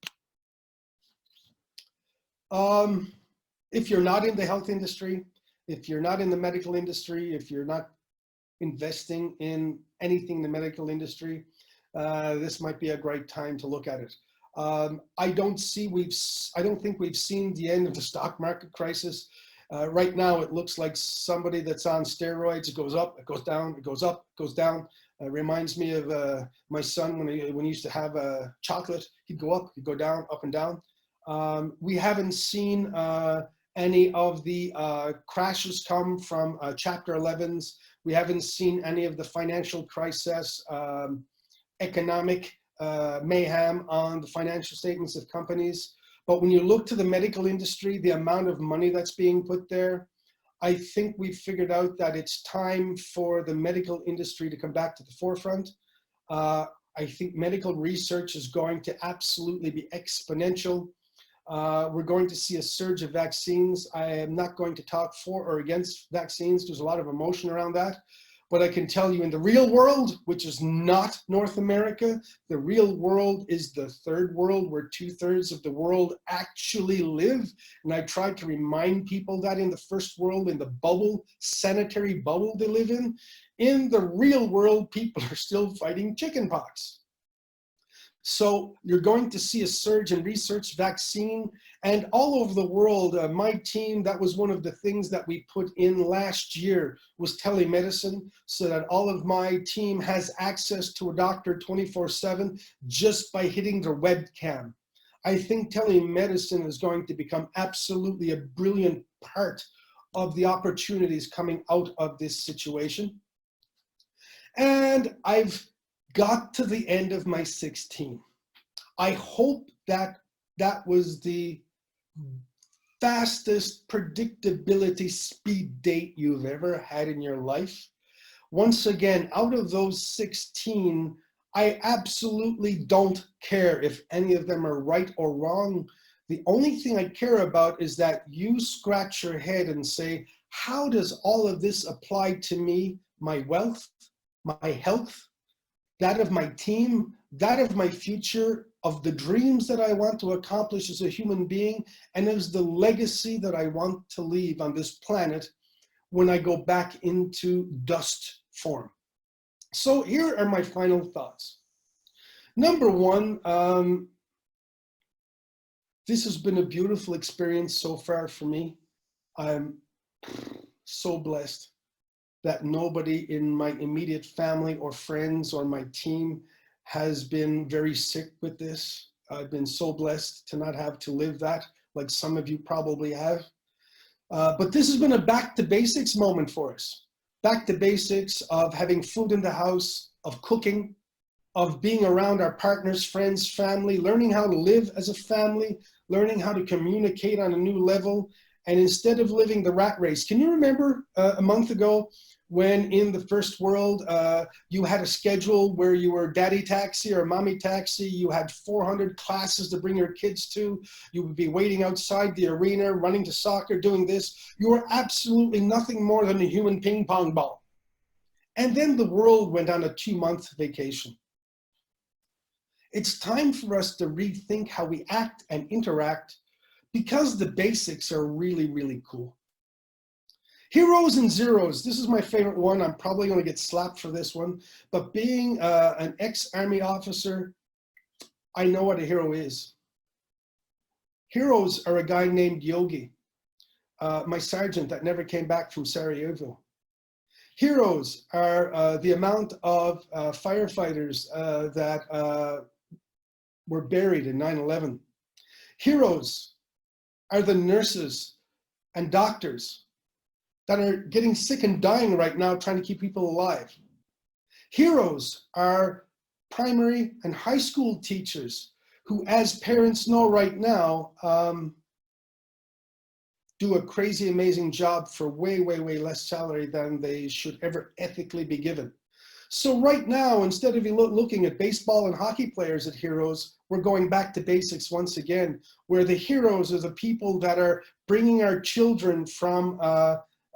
If you're not in the health industry, if you're not in the medical industry, if you're not investing in anything in the medical industry, this might be a great time to look at it. I don't think we've seen the end of the stock market crisis. Right now, it looks like somebody that's on steroids. It goes up, it goes down, it goes up, it goes down. Reminds me of my son when he used to have chocolate. He'd go up, he'd go down, up and down. We haven't seen any of the crashes come from Chapter 11s. We haven't seen any of the financial crisis, economic mayhem on the financial statements of companies. But when you look to the medical industry, the amount of money that's being put there, I think we've figured out that it's time for the medical industry to come back to the forefront. I think medical research is going to absolutely be exponential. We're going to see a surge of vaccines. I am not going to talk for or against vaccines. There's a lot of emotion around that. But I can tell you in the real world, which is not North America, the real world is the third world where 2/3 of the world actually live. And I tried to remind people that in the first world, in the bubble, sanitary bubble they live in the real world, people are still fighting chickenpox. So you're going to see a surge in research, vaccine, and all over the world. My team, that was one of the things that we put in last year, was telemedicine, so that all of my team has access to a doctor 24/7 just by hitting their webcam. I think telemedicine is going to become absolutely a brilliant part of the opportunities coming out of this situation. And I've got to the end of my 16. I hope that that was the fastest predictability speed date you've ever had in your life. Once again, out of those 16, I absolutely don't care if any of them are right or wrong. The only thing I care about is that you scratch your head and say, how does all of this apply to me, my wealth, my health, that of my team, that of my future, of the dreams that I want to accomplish as a human being, and as the legacy that I want to leave on this planet when I go back into dust form. So here are my final thoughts. Number one, this has been a beautiful experience so far for me. I'm so blessed that nobody in my immediate family or friends or my team has been very sick with this. I've been so blessed to not have to live that, like some of you probably have. But this has been a back to basics moment for us. Back to basics of having food in the house, of cooking, of being around our partners, friends, family, learning how to live as a family, learning how to communicate on a new level. And instead of living the rat race, can you remember a month ago when in the first world, you had a schedule where you were daddy taxi or mommy taxi, you had 400 classes to bring your kids to, you would be waiting outside the arena, running to soccer, doing this. You were absolutely nothing more than a human ping pong ball. And then the world went on a 2-month vacation. It's time for us to rethink how we act and interact, because the basics are really, really cool. Heroes and zeros. This is my favorite one. I'm probably going to get slapped for this one. But being an ex-army officer, I know what a hero is. Heroes are a guy named Yogi, my sergeant that never came back from Sarajevo. Heroes are the amount of firefighters that were buried in 9/11. Heroes are the nurses and doctors that are getting sick and dying right now trying to keep people alive. Heroes are primary and high school teachers who, as parents know right now, do a crazy, amazing job for way, way, way less salary than they should ever ethically be given. So right now, instead of looking at baseball and hockey players as heroes, we're going back to basics once again, where the heroes are the people that are bringing our children from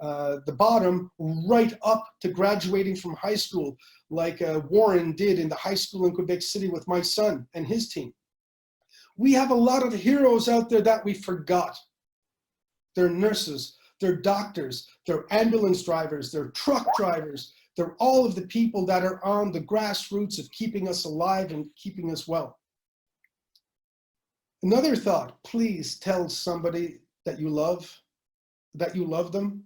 the bottom right up to graduating from high school, like Warren did in the high school in Quebec City with my son and his team. We have a lot of heroes out there that we forgot. They're nurses, they're doctors, they're ambulance drivers, they're truck drivers, they're all of the people that are on the grassroots of keeping us alive and keeping us well. Another thought, please tell somebody that you love them.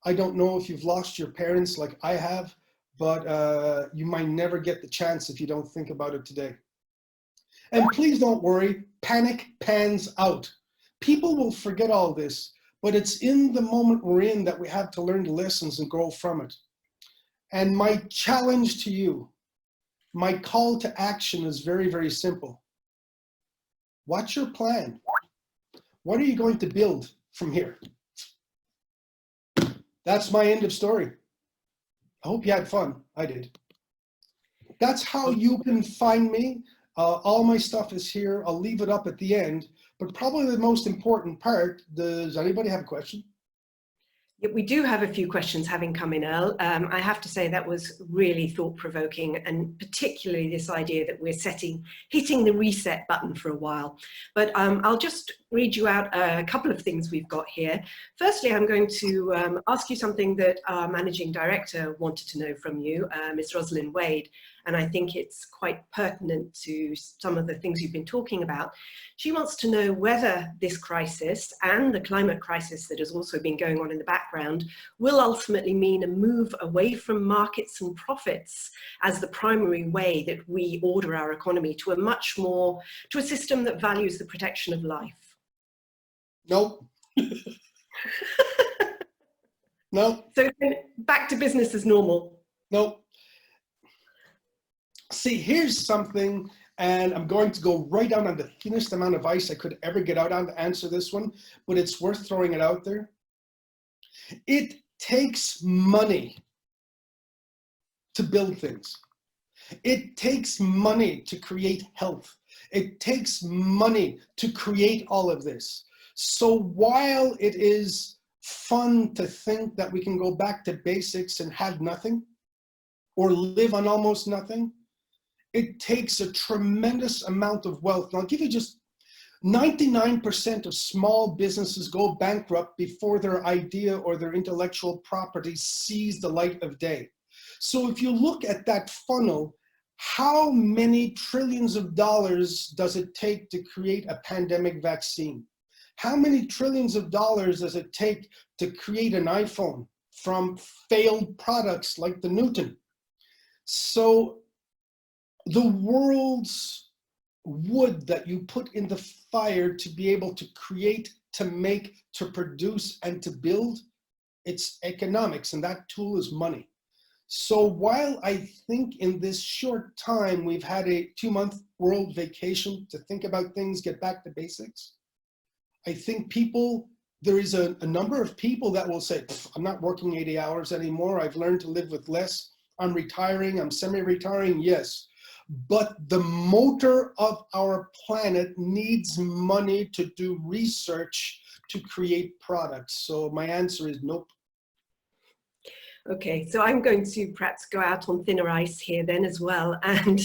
I don't know if you've lost your parents like I have, but you might never get the chance if you don't think about it today. And please don't worry, panic pans out. People will forget all this, but it's in the moment we're in that we have to learn the lessons and grow from it. And my challenge to you, my call to action is very, very simple. What's your plan? What are you going to build from here? That's my end of story. I hope you had fun. I did. That's how you can find me. All my stuff is here. I'll leave it up at the end. But probably the most important part, does anybody have a question? Yeah, we do have a few questions having come in, Earle. I have to say that was really thought-provoking, and particularly this idea that we're hitting the reset button for a while. But I'll just read you out a couple of things we've got here. Firstly, I'm going to ask you something that our managing director wanted to know from you, Ms. Rosalind Wade, and I think it's quite pertinent to some of the things you've been talking about. She wants to know whether this crisis and the climate crisis that has also been going on in the background will ultimately mean a move away from markets and profits as the primary way that we order our economy to a system that values the protection of life. Nope. Nope. So back to business as normal. Nope. See, here's something, and I'm going to go right down on the thinnest amount of ice I could ever get out on to answer this one, but it's worth throwing it out there. It takes money to build things. It takes money to create health. It takes money to create all of this. So while it is fun to think that we can go back to basics and have nothing, or live on almost nothing, it takes a tremendous amount of wealth. And I'll give you just 99% of small businesses go bankrupt before their idea or their intellectual property sees the light of day. So if you look at that funnel, how many trillions of dollars does it take to create a pandemic vaccine? How many trillions of dollars does it take to create an iPhone from failed products like the Newton? So The world's wood that you put in the fire to be able to create, to make, to produce, and to build, it's economics, and that tool is money. So while I think in this short time we've had a 2-month world vacation to think about things, get back to basics, I think there is a number of people that will say, I'm not working 80 hours anymore, I've learned to live with less, I'm retiring, I'm semi-retiring, yes. But the motor of our planet needs money to do research to create products. So my answer is nope. Okay, so I'm going to perhaps go out on thinner ice here then as well and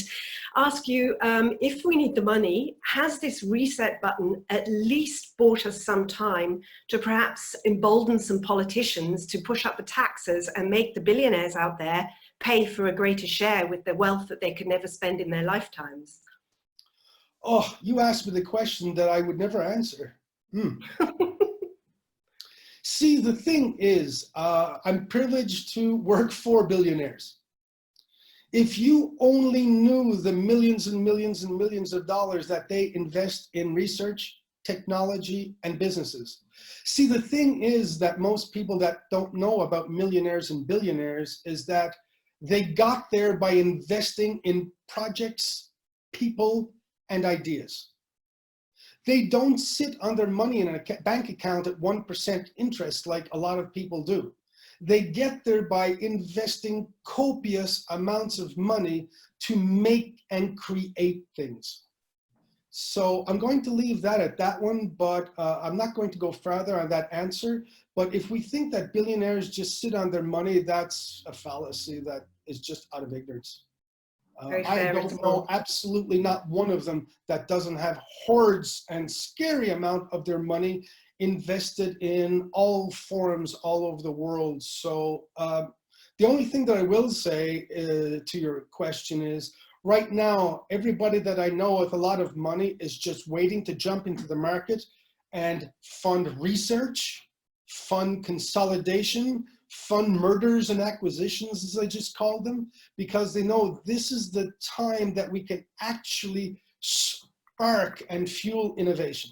ask you, if we need the money, has this reset button at least bought us some time to perhaps embolden some politicians to push up the taxes and make the billionaires out there pay for a greater share with the wealth that they could never spend in their lifetimes? Oh, you asked me the question that I would never answer. See, the thing is, I'm privileged to work for billionaires. If you only knew the millions and millions and millions of dollars that they invest in research, technology, and businesses. See, the thing is that most people that don't know about millionaires and billionaires is that they got there by investing in projects, people, and ideas. They don't sit on their money in a bank account at 1% interest like a lot of people do. They get there by investing copious amounts of money to make and create things. So I'm going to leave that at that one, but I'm not going to go further on that answer. But if we think that billionaires just sit on their money, that's a fallacy that is just out of ignorance. I don't know absolutely not one of them that doesn't have hordes and scary amount of their money invested in all forums all over the world. So the only thing that I will say to your question is, right now, everybody that I know with a lot of money is just waiting to jump into the market and fund research, fund consolidation, fund mergers and acquisitions, as I just called them, because they know this is the time that we can actually spark and fuel innovation.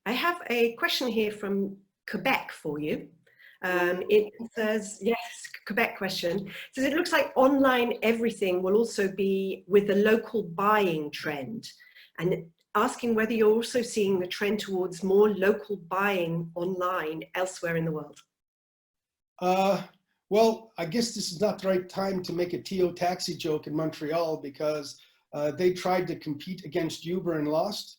I have a question here from Quebec for you. It says, yes, Quebec question. It says, it looks like online everything will also be with the local buying trend, and asking whether you're also seeing the trend towards more local buying online elsewhere in the world. Well, I guess this is not the right time to make a TO taxi joke in Montreal because they tried to compete against Uber and lost.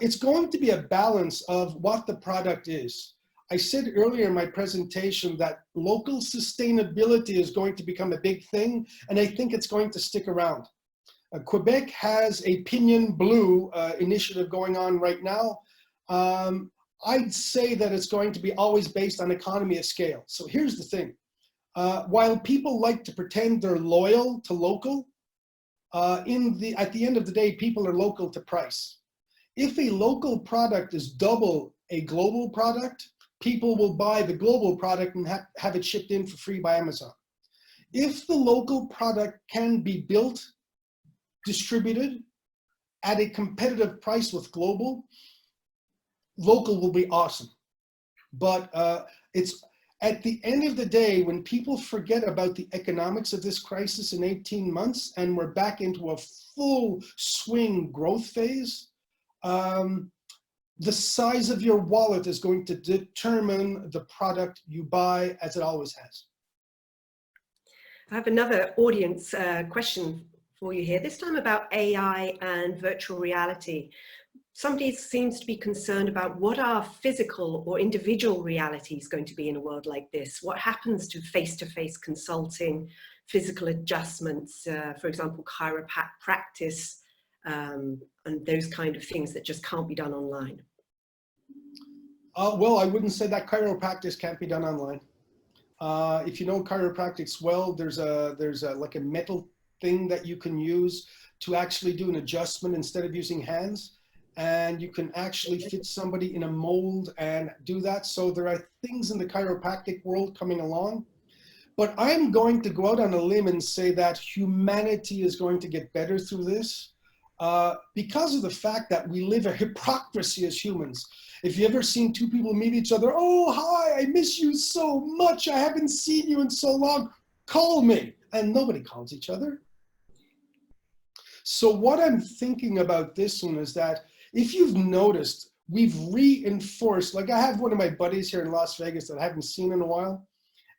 It's going to be a balance of what the product is. I said earlier in my presentation that local sustainability is going to become a big thing, and I think it's going to stick around. Quebec has a Pinion Blue initiative going on right now. I'd say that it's going to be always based on economy of scale. So here's the thing. While people like to pretend they're loyal to local, at the end of the day, people are local to price. If a local product is double a global product, people will buy the global product and have it shipped in for free by Amazon. If the local product can be built, distributed at a competitive price with global, local will be awesome. But it's at the end of the day, when people forget about the economics of this crisis in 18 months and we're back into a full swing growth phase, the size of your wallet is going to determine the product you buy, as it always has. I have another audience question for you here, this time about AI and virtual reality. Somebody seems to be concerned about what our physical or individual reality is going to be in a world like this. What happens to face-to-face consulting, physical adjustments, for example, chiropractic, and those kind of things that just can't be done online? Well, I wouldn't say that chiropractic can't be done online. If you know chiropractics well, there's like a metal thing that you can use to actually do an adjustment instead of using hands. And you can actually fit somebody in a mold and do that. So there are things in the chiropractic world coming along. But I'm going to go out on a limb and say that humanity is going to get better through this because of the fact that we live a hypocrisy as humans. If you ever seen two people meet each other, oh, hi, I miss you so much. I haven't seen you in so long. Call me. And nobody calls each other. So what I'm thinking about this one is that if you've noticed, we've reinforced, like I have one of my buddies here in Las Vegas that I haven't seen in a while.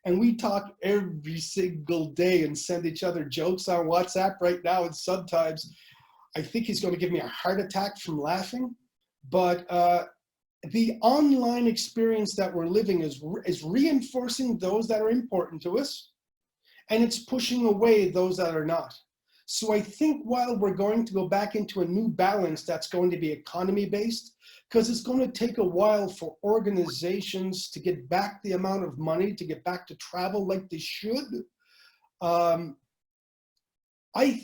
And we talk every single day and send each other jokes on WhatsApp right now. And sometimes I think he's going to give me a heart attack from laughing. But the online experience that we're living is reinforcing those that are important to us. And it's pushing away those that are not. So I think while we're going to go back into a new balance that's going to be economy-based, because it's going to take a while for organizations to get back the amount of money, to get back to travel like they should. I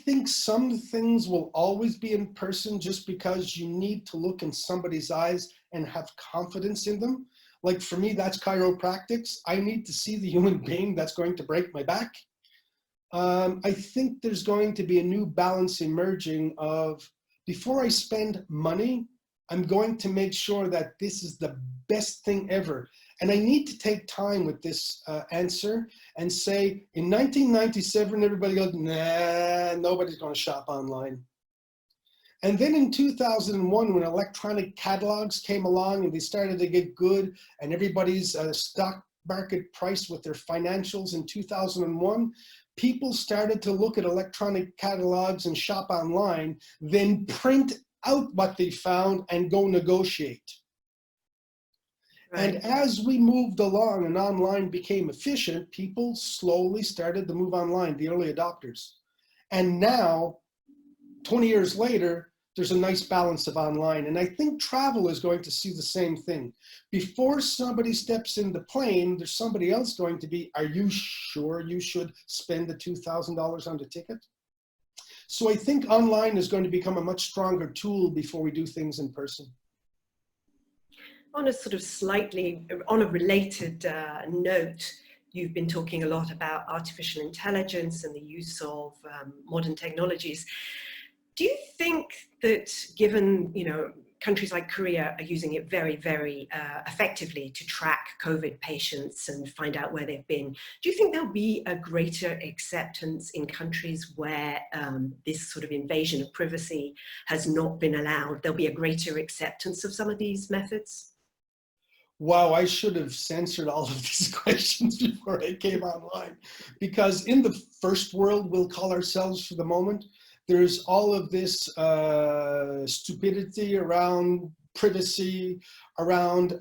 think some things will always be in person just because you need to look in somebody's eyes and have confidence in them. Like for me, that's chiropractics. I need to see the human being that's going to break my back. I think there's going to be a new balance emerging of, before I spend money, I'm going to make sure that this is the best thing ever. And I need to take time with this answer and say, in 1997, everybody goes, nah, nobody's going to shop online. And then in 2001, when electronic catalogs came along and they started to get good and everybody's stock market price with their financials in 2001, people started to look at electronic catalogs and shop online, then print out what they found and go negotiate. Right. And as we moved along and online became efficient, people slowly started to move online, the early adopters. And now, 20 years later, there's a nice balance of online. And I think travel is going to see the same thing. Before somebody steps in the plane, there's somebody else going to be, are you sure you should spend the $2,000 on the ticket? So I think online is going to become a much stronger tool before we do things in person. On a sort of slightly, on a related note, you've been talking a lot about artificial intelligence and the use of modern technologies. Do you think that, given, you know, countries like Korea are using it very, very effectively to track COVID patients and find out where they've been, do you think there'll be a greater acceptance in countries where this sort of invasion of privacy has not been allowed? There'll be a greater acceptance of some of these methods? Wow, I should have censored all of these questions before I came online, because in the first world, we'll call ourselves for the moment, there's all of this stupidity around privacy, around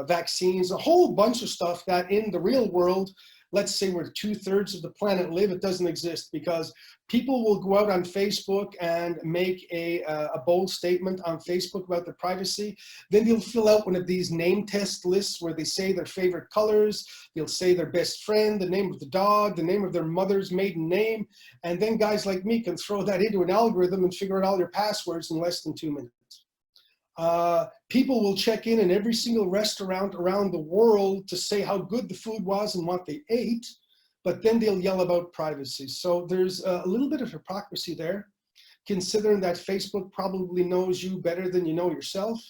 vaccines, a whole bunch of stuff that in the real world, let's say where 2/3 of the planet live, it doesn't exist, because people will go out on Facebook and make a bold statement on Facebook about their privacy. Then they'll fill out one of these name test lists where they say their favorite colors, they'll say their best friend, the name of the dog, the name of their mother's maiden name. And then guys like me can throw that into an algorithm and figure out all your passwords in less than 2 minutes. People will check in every single restaurant around the world to say how good the food was and what they ate, but then they'll yell about privacy. So there's a little bit of hypocrisy there, considering that Facebook probably knows you better than you know yourself.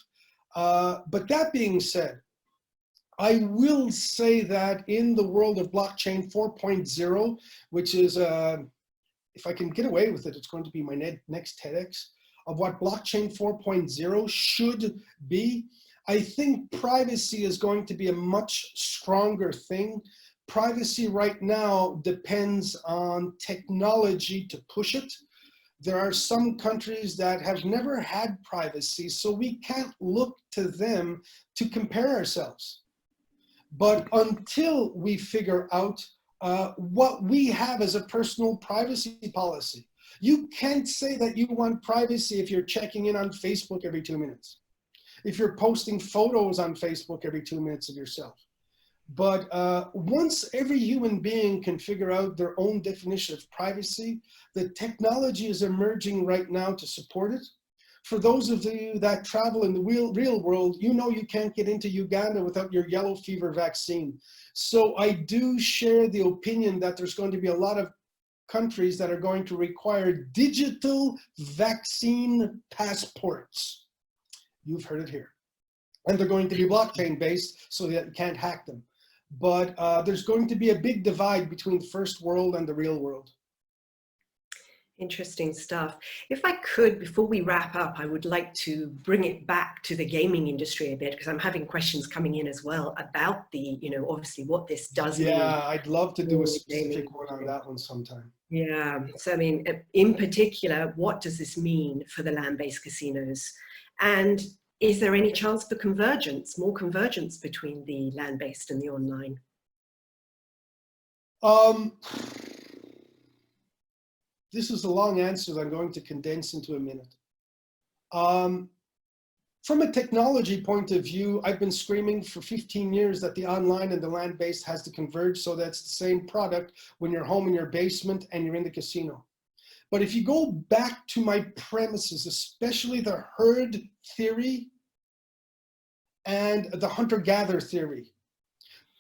But that being said, I will say that in the world of blockchain 4.0, which is, if I can get away with it, it's going to be my next TEDx, of what blockchain 4.0 should be, I think privacy is going to be a much stronger thing. Privacy right now depends on technology to push it. There are some countries that have never had privacy, so we can't look to them to compare ourselves. But until we figure out what we have as a personal privacy policy, you can't say that you want privacy if you're checking in on Facebook every 2 minutes, if you're posting photos on Facebook every 2 minutes of yourself. But once every human being can figure out their own definition of privacy, the technology is emerging right now to support it. For those of you that travel in the real world, you know you can't get into Uganda without your yellow fever vaccine. So I do share the opinion that there's going to be a lot of countries that are going to require digital vaccine passports. You've heard it here. And they're going to be blockchain based so that you can't hack them. But there's going to be a big divide between the first world and the real world. Interesting stuff. If I could, before we wrap up, I would like to bring it back to the gaming industry a bit, because I'm having questions coming in as well about the, obviously what this does mean. Yeah, I'd love to do a specific one on that one sometime. Yeah, so I mean, in particular, what does this mean for the land-based casinos? And is there any chance for convergence, more convergence between the land-based and the online? This is a long answer that I'm going to condense into a minute. From a technology point of view, I've been screaming for 15 years that the online and the land-based has to converge so that it's the same product when you're home in your basement and you're in the casino. But if you go back to my premises, especially the herd theory and the hunter-gatherer theory,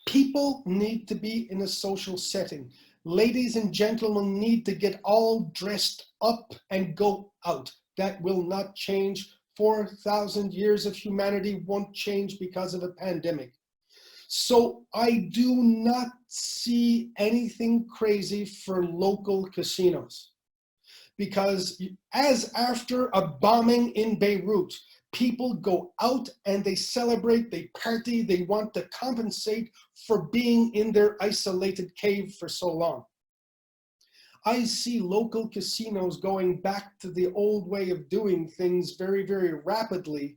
people need to be in a social setting. Ladies and gentlemen need to get all dressed up and go out. That will not change. 4,000 years of humanity won't change because of a pandemic. So I do not see anything crazy for local casinos. Because as after a bombing in Beirut, people go out and they celebrate, they party, they want to compensate for being in their isolated cave for so long. I see local casinos going back to the old way of doing things very, very rapidly.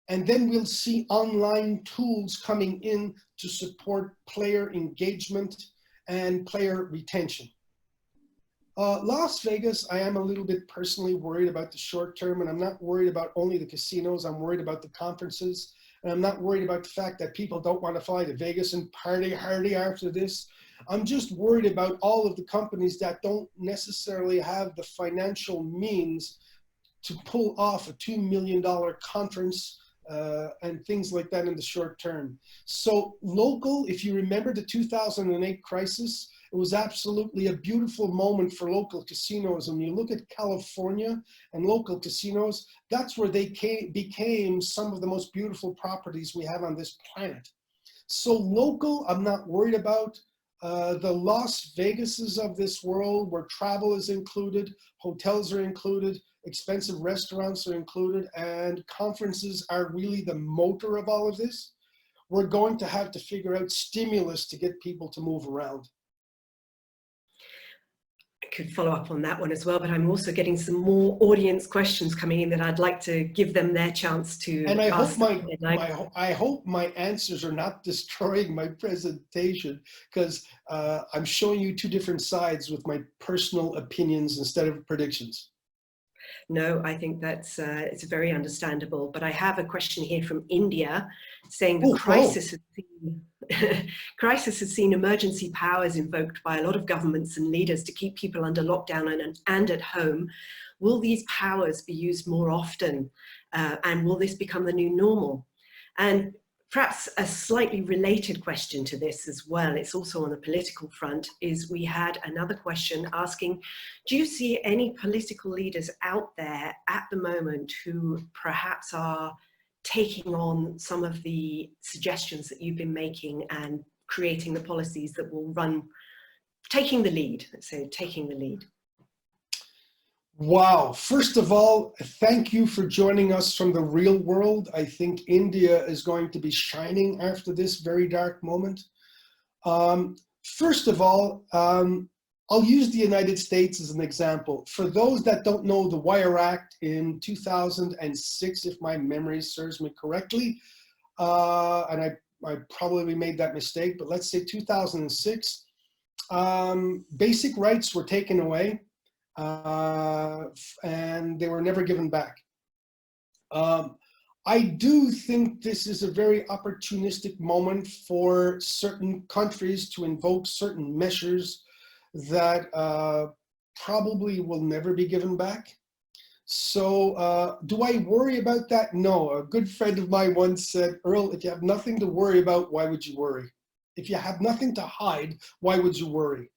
And then we'll see online tools coming in to support player engagement and player retention. Las Vegas, I am a little bit personally worried about the short term, and I'm not worried about only the casinos. I'm worried about the conferences, and I'm not worried about the fact that people don't want to fly to Vegas and party hardy after this. I'm just worried about all of the companies that don't necessarily have the financial means to pull off a $2 million conference and things like that in the short term. So local, if you remember the 2008 crisis, it was absolutely a beautiful moment for local casinos. And when you look at California and local casinos, that's where they became some of the most beautiful properties we have on this planet. So local, I'm not worried about. The Las Vegases of this world, where travel is included, hotels are included, expensive restaurants are included, and conferences are really the motor of all of this. We're going to have to figure out stimulus to get people to move around. I could follow up on that one as well, but I'm also getting some more audience questions coming in that I'd like to give them their chance to and I ask. I hope my answers are not destroying my presentation, because I'm showing you two different sides with my personal opinions instead of predictions. No, I think that's it's very understandable. But I have a question here from India saying the crisis has seen emergency powers invoked by a lot of governments and leaders to keep people under lockdown and at home. Will these powers be used more often? And will this become the new normal? And perhaps a slightly related question to this as well, it's also on the political front, is we had another question asking, do you see any political leaders out there at the moment who perhaps are taking on some of the suggestions that you've been making and creating the policies that will run, taking the lead, let's say, taking the lead? Wow. First of all, thank you for joining us from the real world. I think India is going to be shining after this very dark moment. First of all, I'll use the United States as an example. For those that don't know the Wire Act in 2006, if my memory serves me correctly, and I probably made that mistake, but let's say 2006, basic rights were taken away. And they were never given back. I do think this is a very opportunistic moment for certain countries to invoke certain measures that probably will never be given back. So do I worry about that? No. A good friend of mine once said, Earle, if you have nothing to worry about, why would you worry? If you have nothing to hide, why would you worry?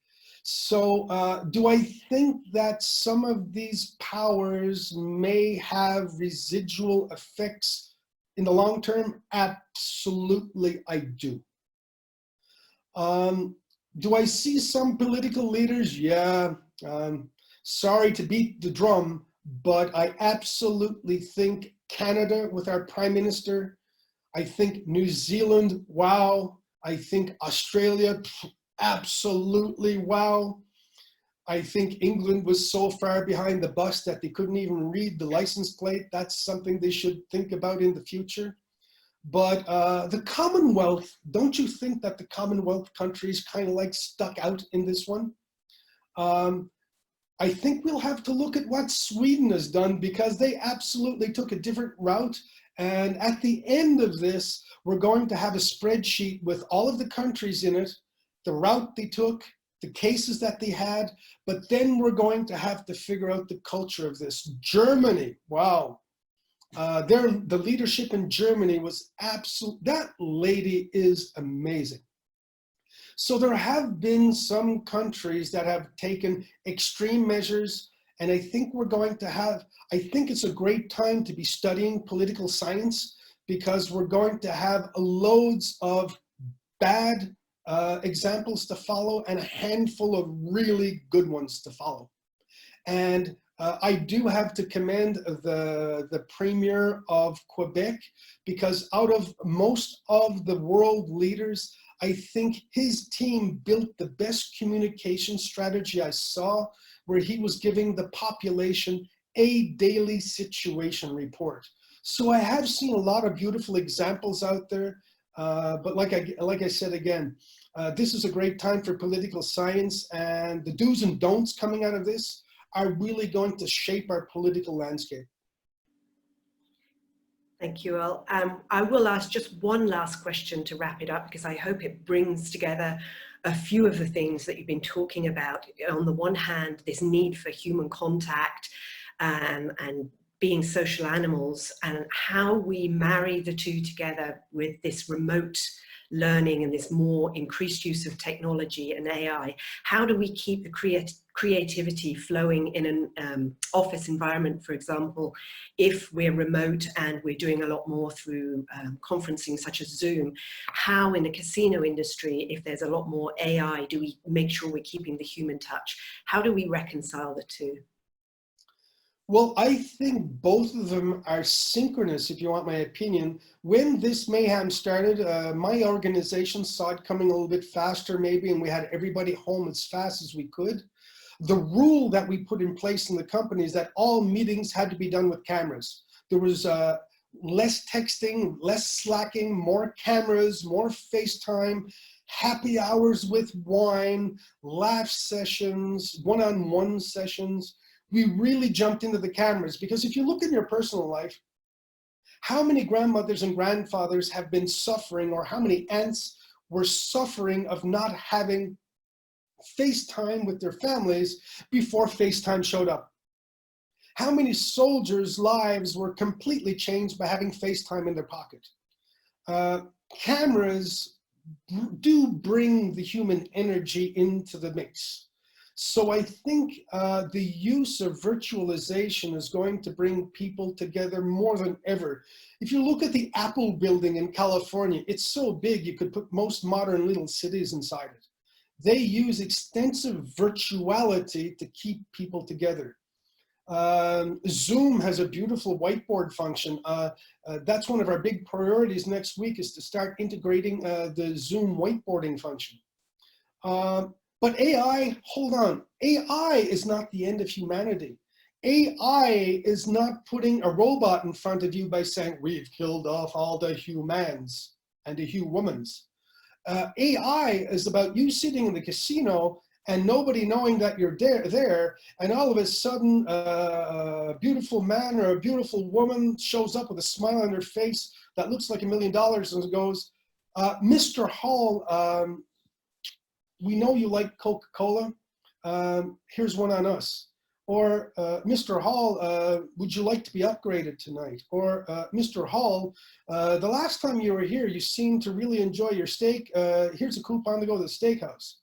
So do I think that some of these powers may have residual effects in the long term? Absolutely, I do. Do I see some political leaders? Yeah. Sorry to beat the drum, but I absolutely think Canada with our Prime Minister, I think New Zealand, wow. I think Australia, absolutely wow. I think England was so far behind the bus that they couldn't even read the license plate. That's something they should think about in the future. But the Commonwealth, don't you think that the Commonwealth countries kind of like stuck out in this one? I think we'll have to look at what Sweden has done, because they absolutely took a different route. And at the end of this, we're going to have a spreadsheet with all of the countries in it, the route they took, the cases that they had, but then we're going to have to figure out the culture of this. Germany, wow. The leadership in Germany was absolute. That lady is amazing. So there have been some countries that have taken extreme measures, and I think we're going to have, I think it's a great time to be studying political science, because we're going to have loads of bad examples to follow and a handful of really good ones to follow. And I do have to commend the Premier of Quebec, because out of most of the world leaders, I think his team built the best communication strategy I saw, where he was giving the population a daily situation report. So I have seen a lot of beautiful examples out there, but like I said again, this is a great time for political science, and the do's and don'ts coming out of this are really going to shape our political landscape. Thank you, Earle. I will ask just one last question to wrap it up, because I hope it brings together a few of the things that you've been talking about. On the one hand, this need for human contact and being social animals, and how we marry the two together with this remote learning and this more increased use of technology and AI. How do we keep the creativity flowing in an office environment, for example, if we're remote and we're doing a lot more through conferencing such as Zoom? How in the casino industry, if there's a lot more AI, do we make sure we're keeping the human touch? How do we reconcile the two? Well, I think both of them are synchronous, if you want my opinion. When this mayhem started, my organization saw it coming a little bit faster maybe, and we had everybody home as fast as we could. The rule that we put in place in the company is that all meetings had to be done with cameras. There was less texting, less slacking, more cameras, more FaceTime, happy hours with wine, laugh sessions, one-on-one sessions. We really jumped into the cameras, because if you look in your personal life, how many grandmothers and grandfathers have been suffering, or how many aunts were suffering of not having FaceTime with their families before FaceTime showed up? How many soldiers' lives were completely changed by having FaceTime in their pocket? Cameras do bring the human energy into the mix. So I think the use of virtualization is going to bring people together more than ever. If you look at the Apple building in California, it's so big you could put most modern little cities inside it. They use extensive virtuality to keep people together. Zoom has a beautiful whiteboard function. That's one of our big priorities next week, is to start integrating the Zoom whiteboarding function. But AI, hold on, AI is not the end of humanity. AI is not putting a robot in front of you by saying, we've killed off all the humans and the humans. AI is about you sitting in the casino and nobody knowing that you're there, and all of a sudden a beautiful man or a beautiful woman shows up with a smile on their face that looks like $1 million and goes, Mr. Hall, we know you like Coca-Cola. Here's one on us. Or Mr. Hall, would you like to be upgraded tonight? Or Mr. Hall, the last time you were here, you seemed to really enjoy your steak. Here's a coupon to go to the steakhouse.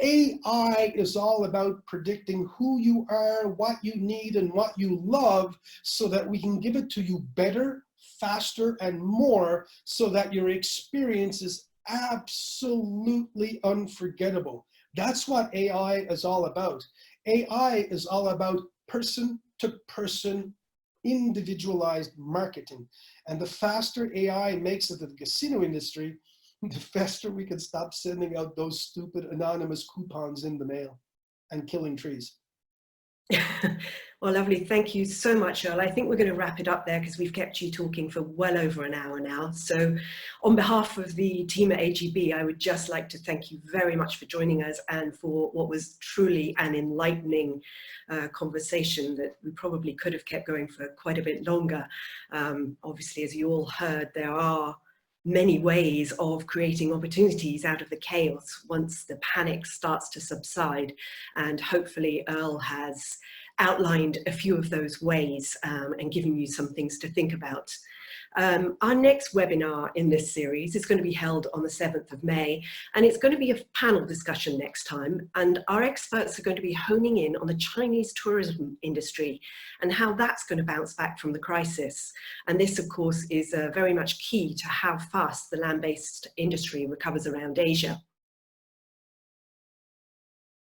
AI is all about predicting who you are, what you need, and what you love so that we can give it to you better, faster, and more so that your experience is absolutely unforgettable. That's what AI is all about. AI is all about person-to-person individualized marketing. And the faster AI makes it in the casino industry, the faster we can stop sending out those stupid anonymous coupons in the mail and killing trees. Well, lovely. Thank you so much, Earle. I think we're going to wrap it up there because we've kept you talking for well over an hour now. So on behalf of the team at AGB, I would just like to thank you very much for joining us and for what was truly an enlightening conversation that we probably could have kept going for quite a bit longer. Obviously, as you all heard, there are many ways of creating opportunities out of the chaos once the panic starts to subside, and hopefully Earle has outlined a few of those ways and given you some things to think about. Our next webinar in this series is going to be held on the 7th of May, and it's going to be a panel discussion next time, and our experts are going to be honing in on the Chinese tourism industry and how that's going to bounce back from the crisis. And this, of course, is very much key to how fast the land-based industry recovers around Asia.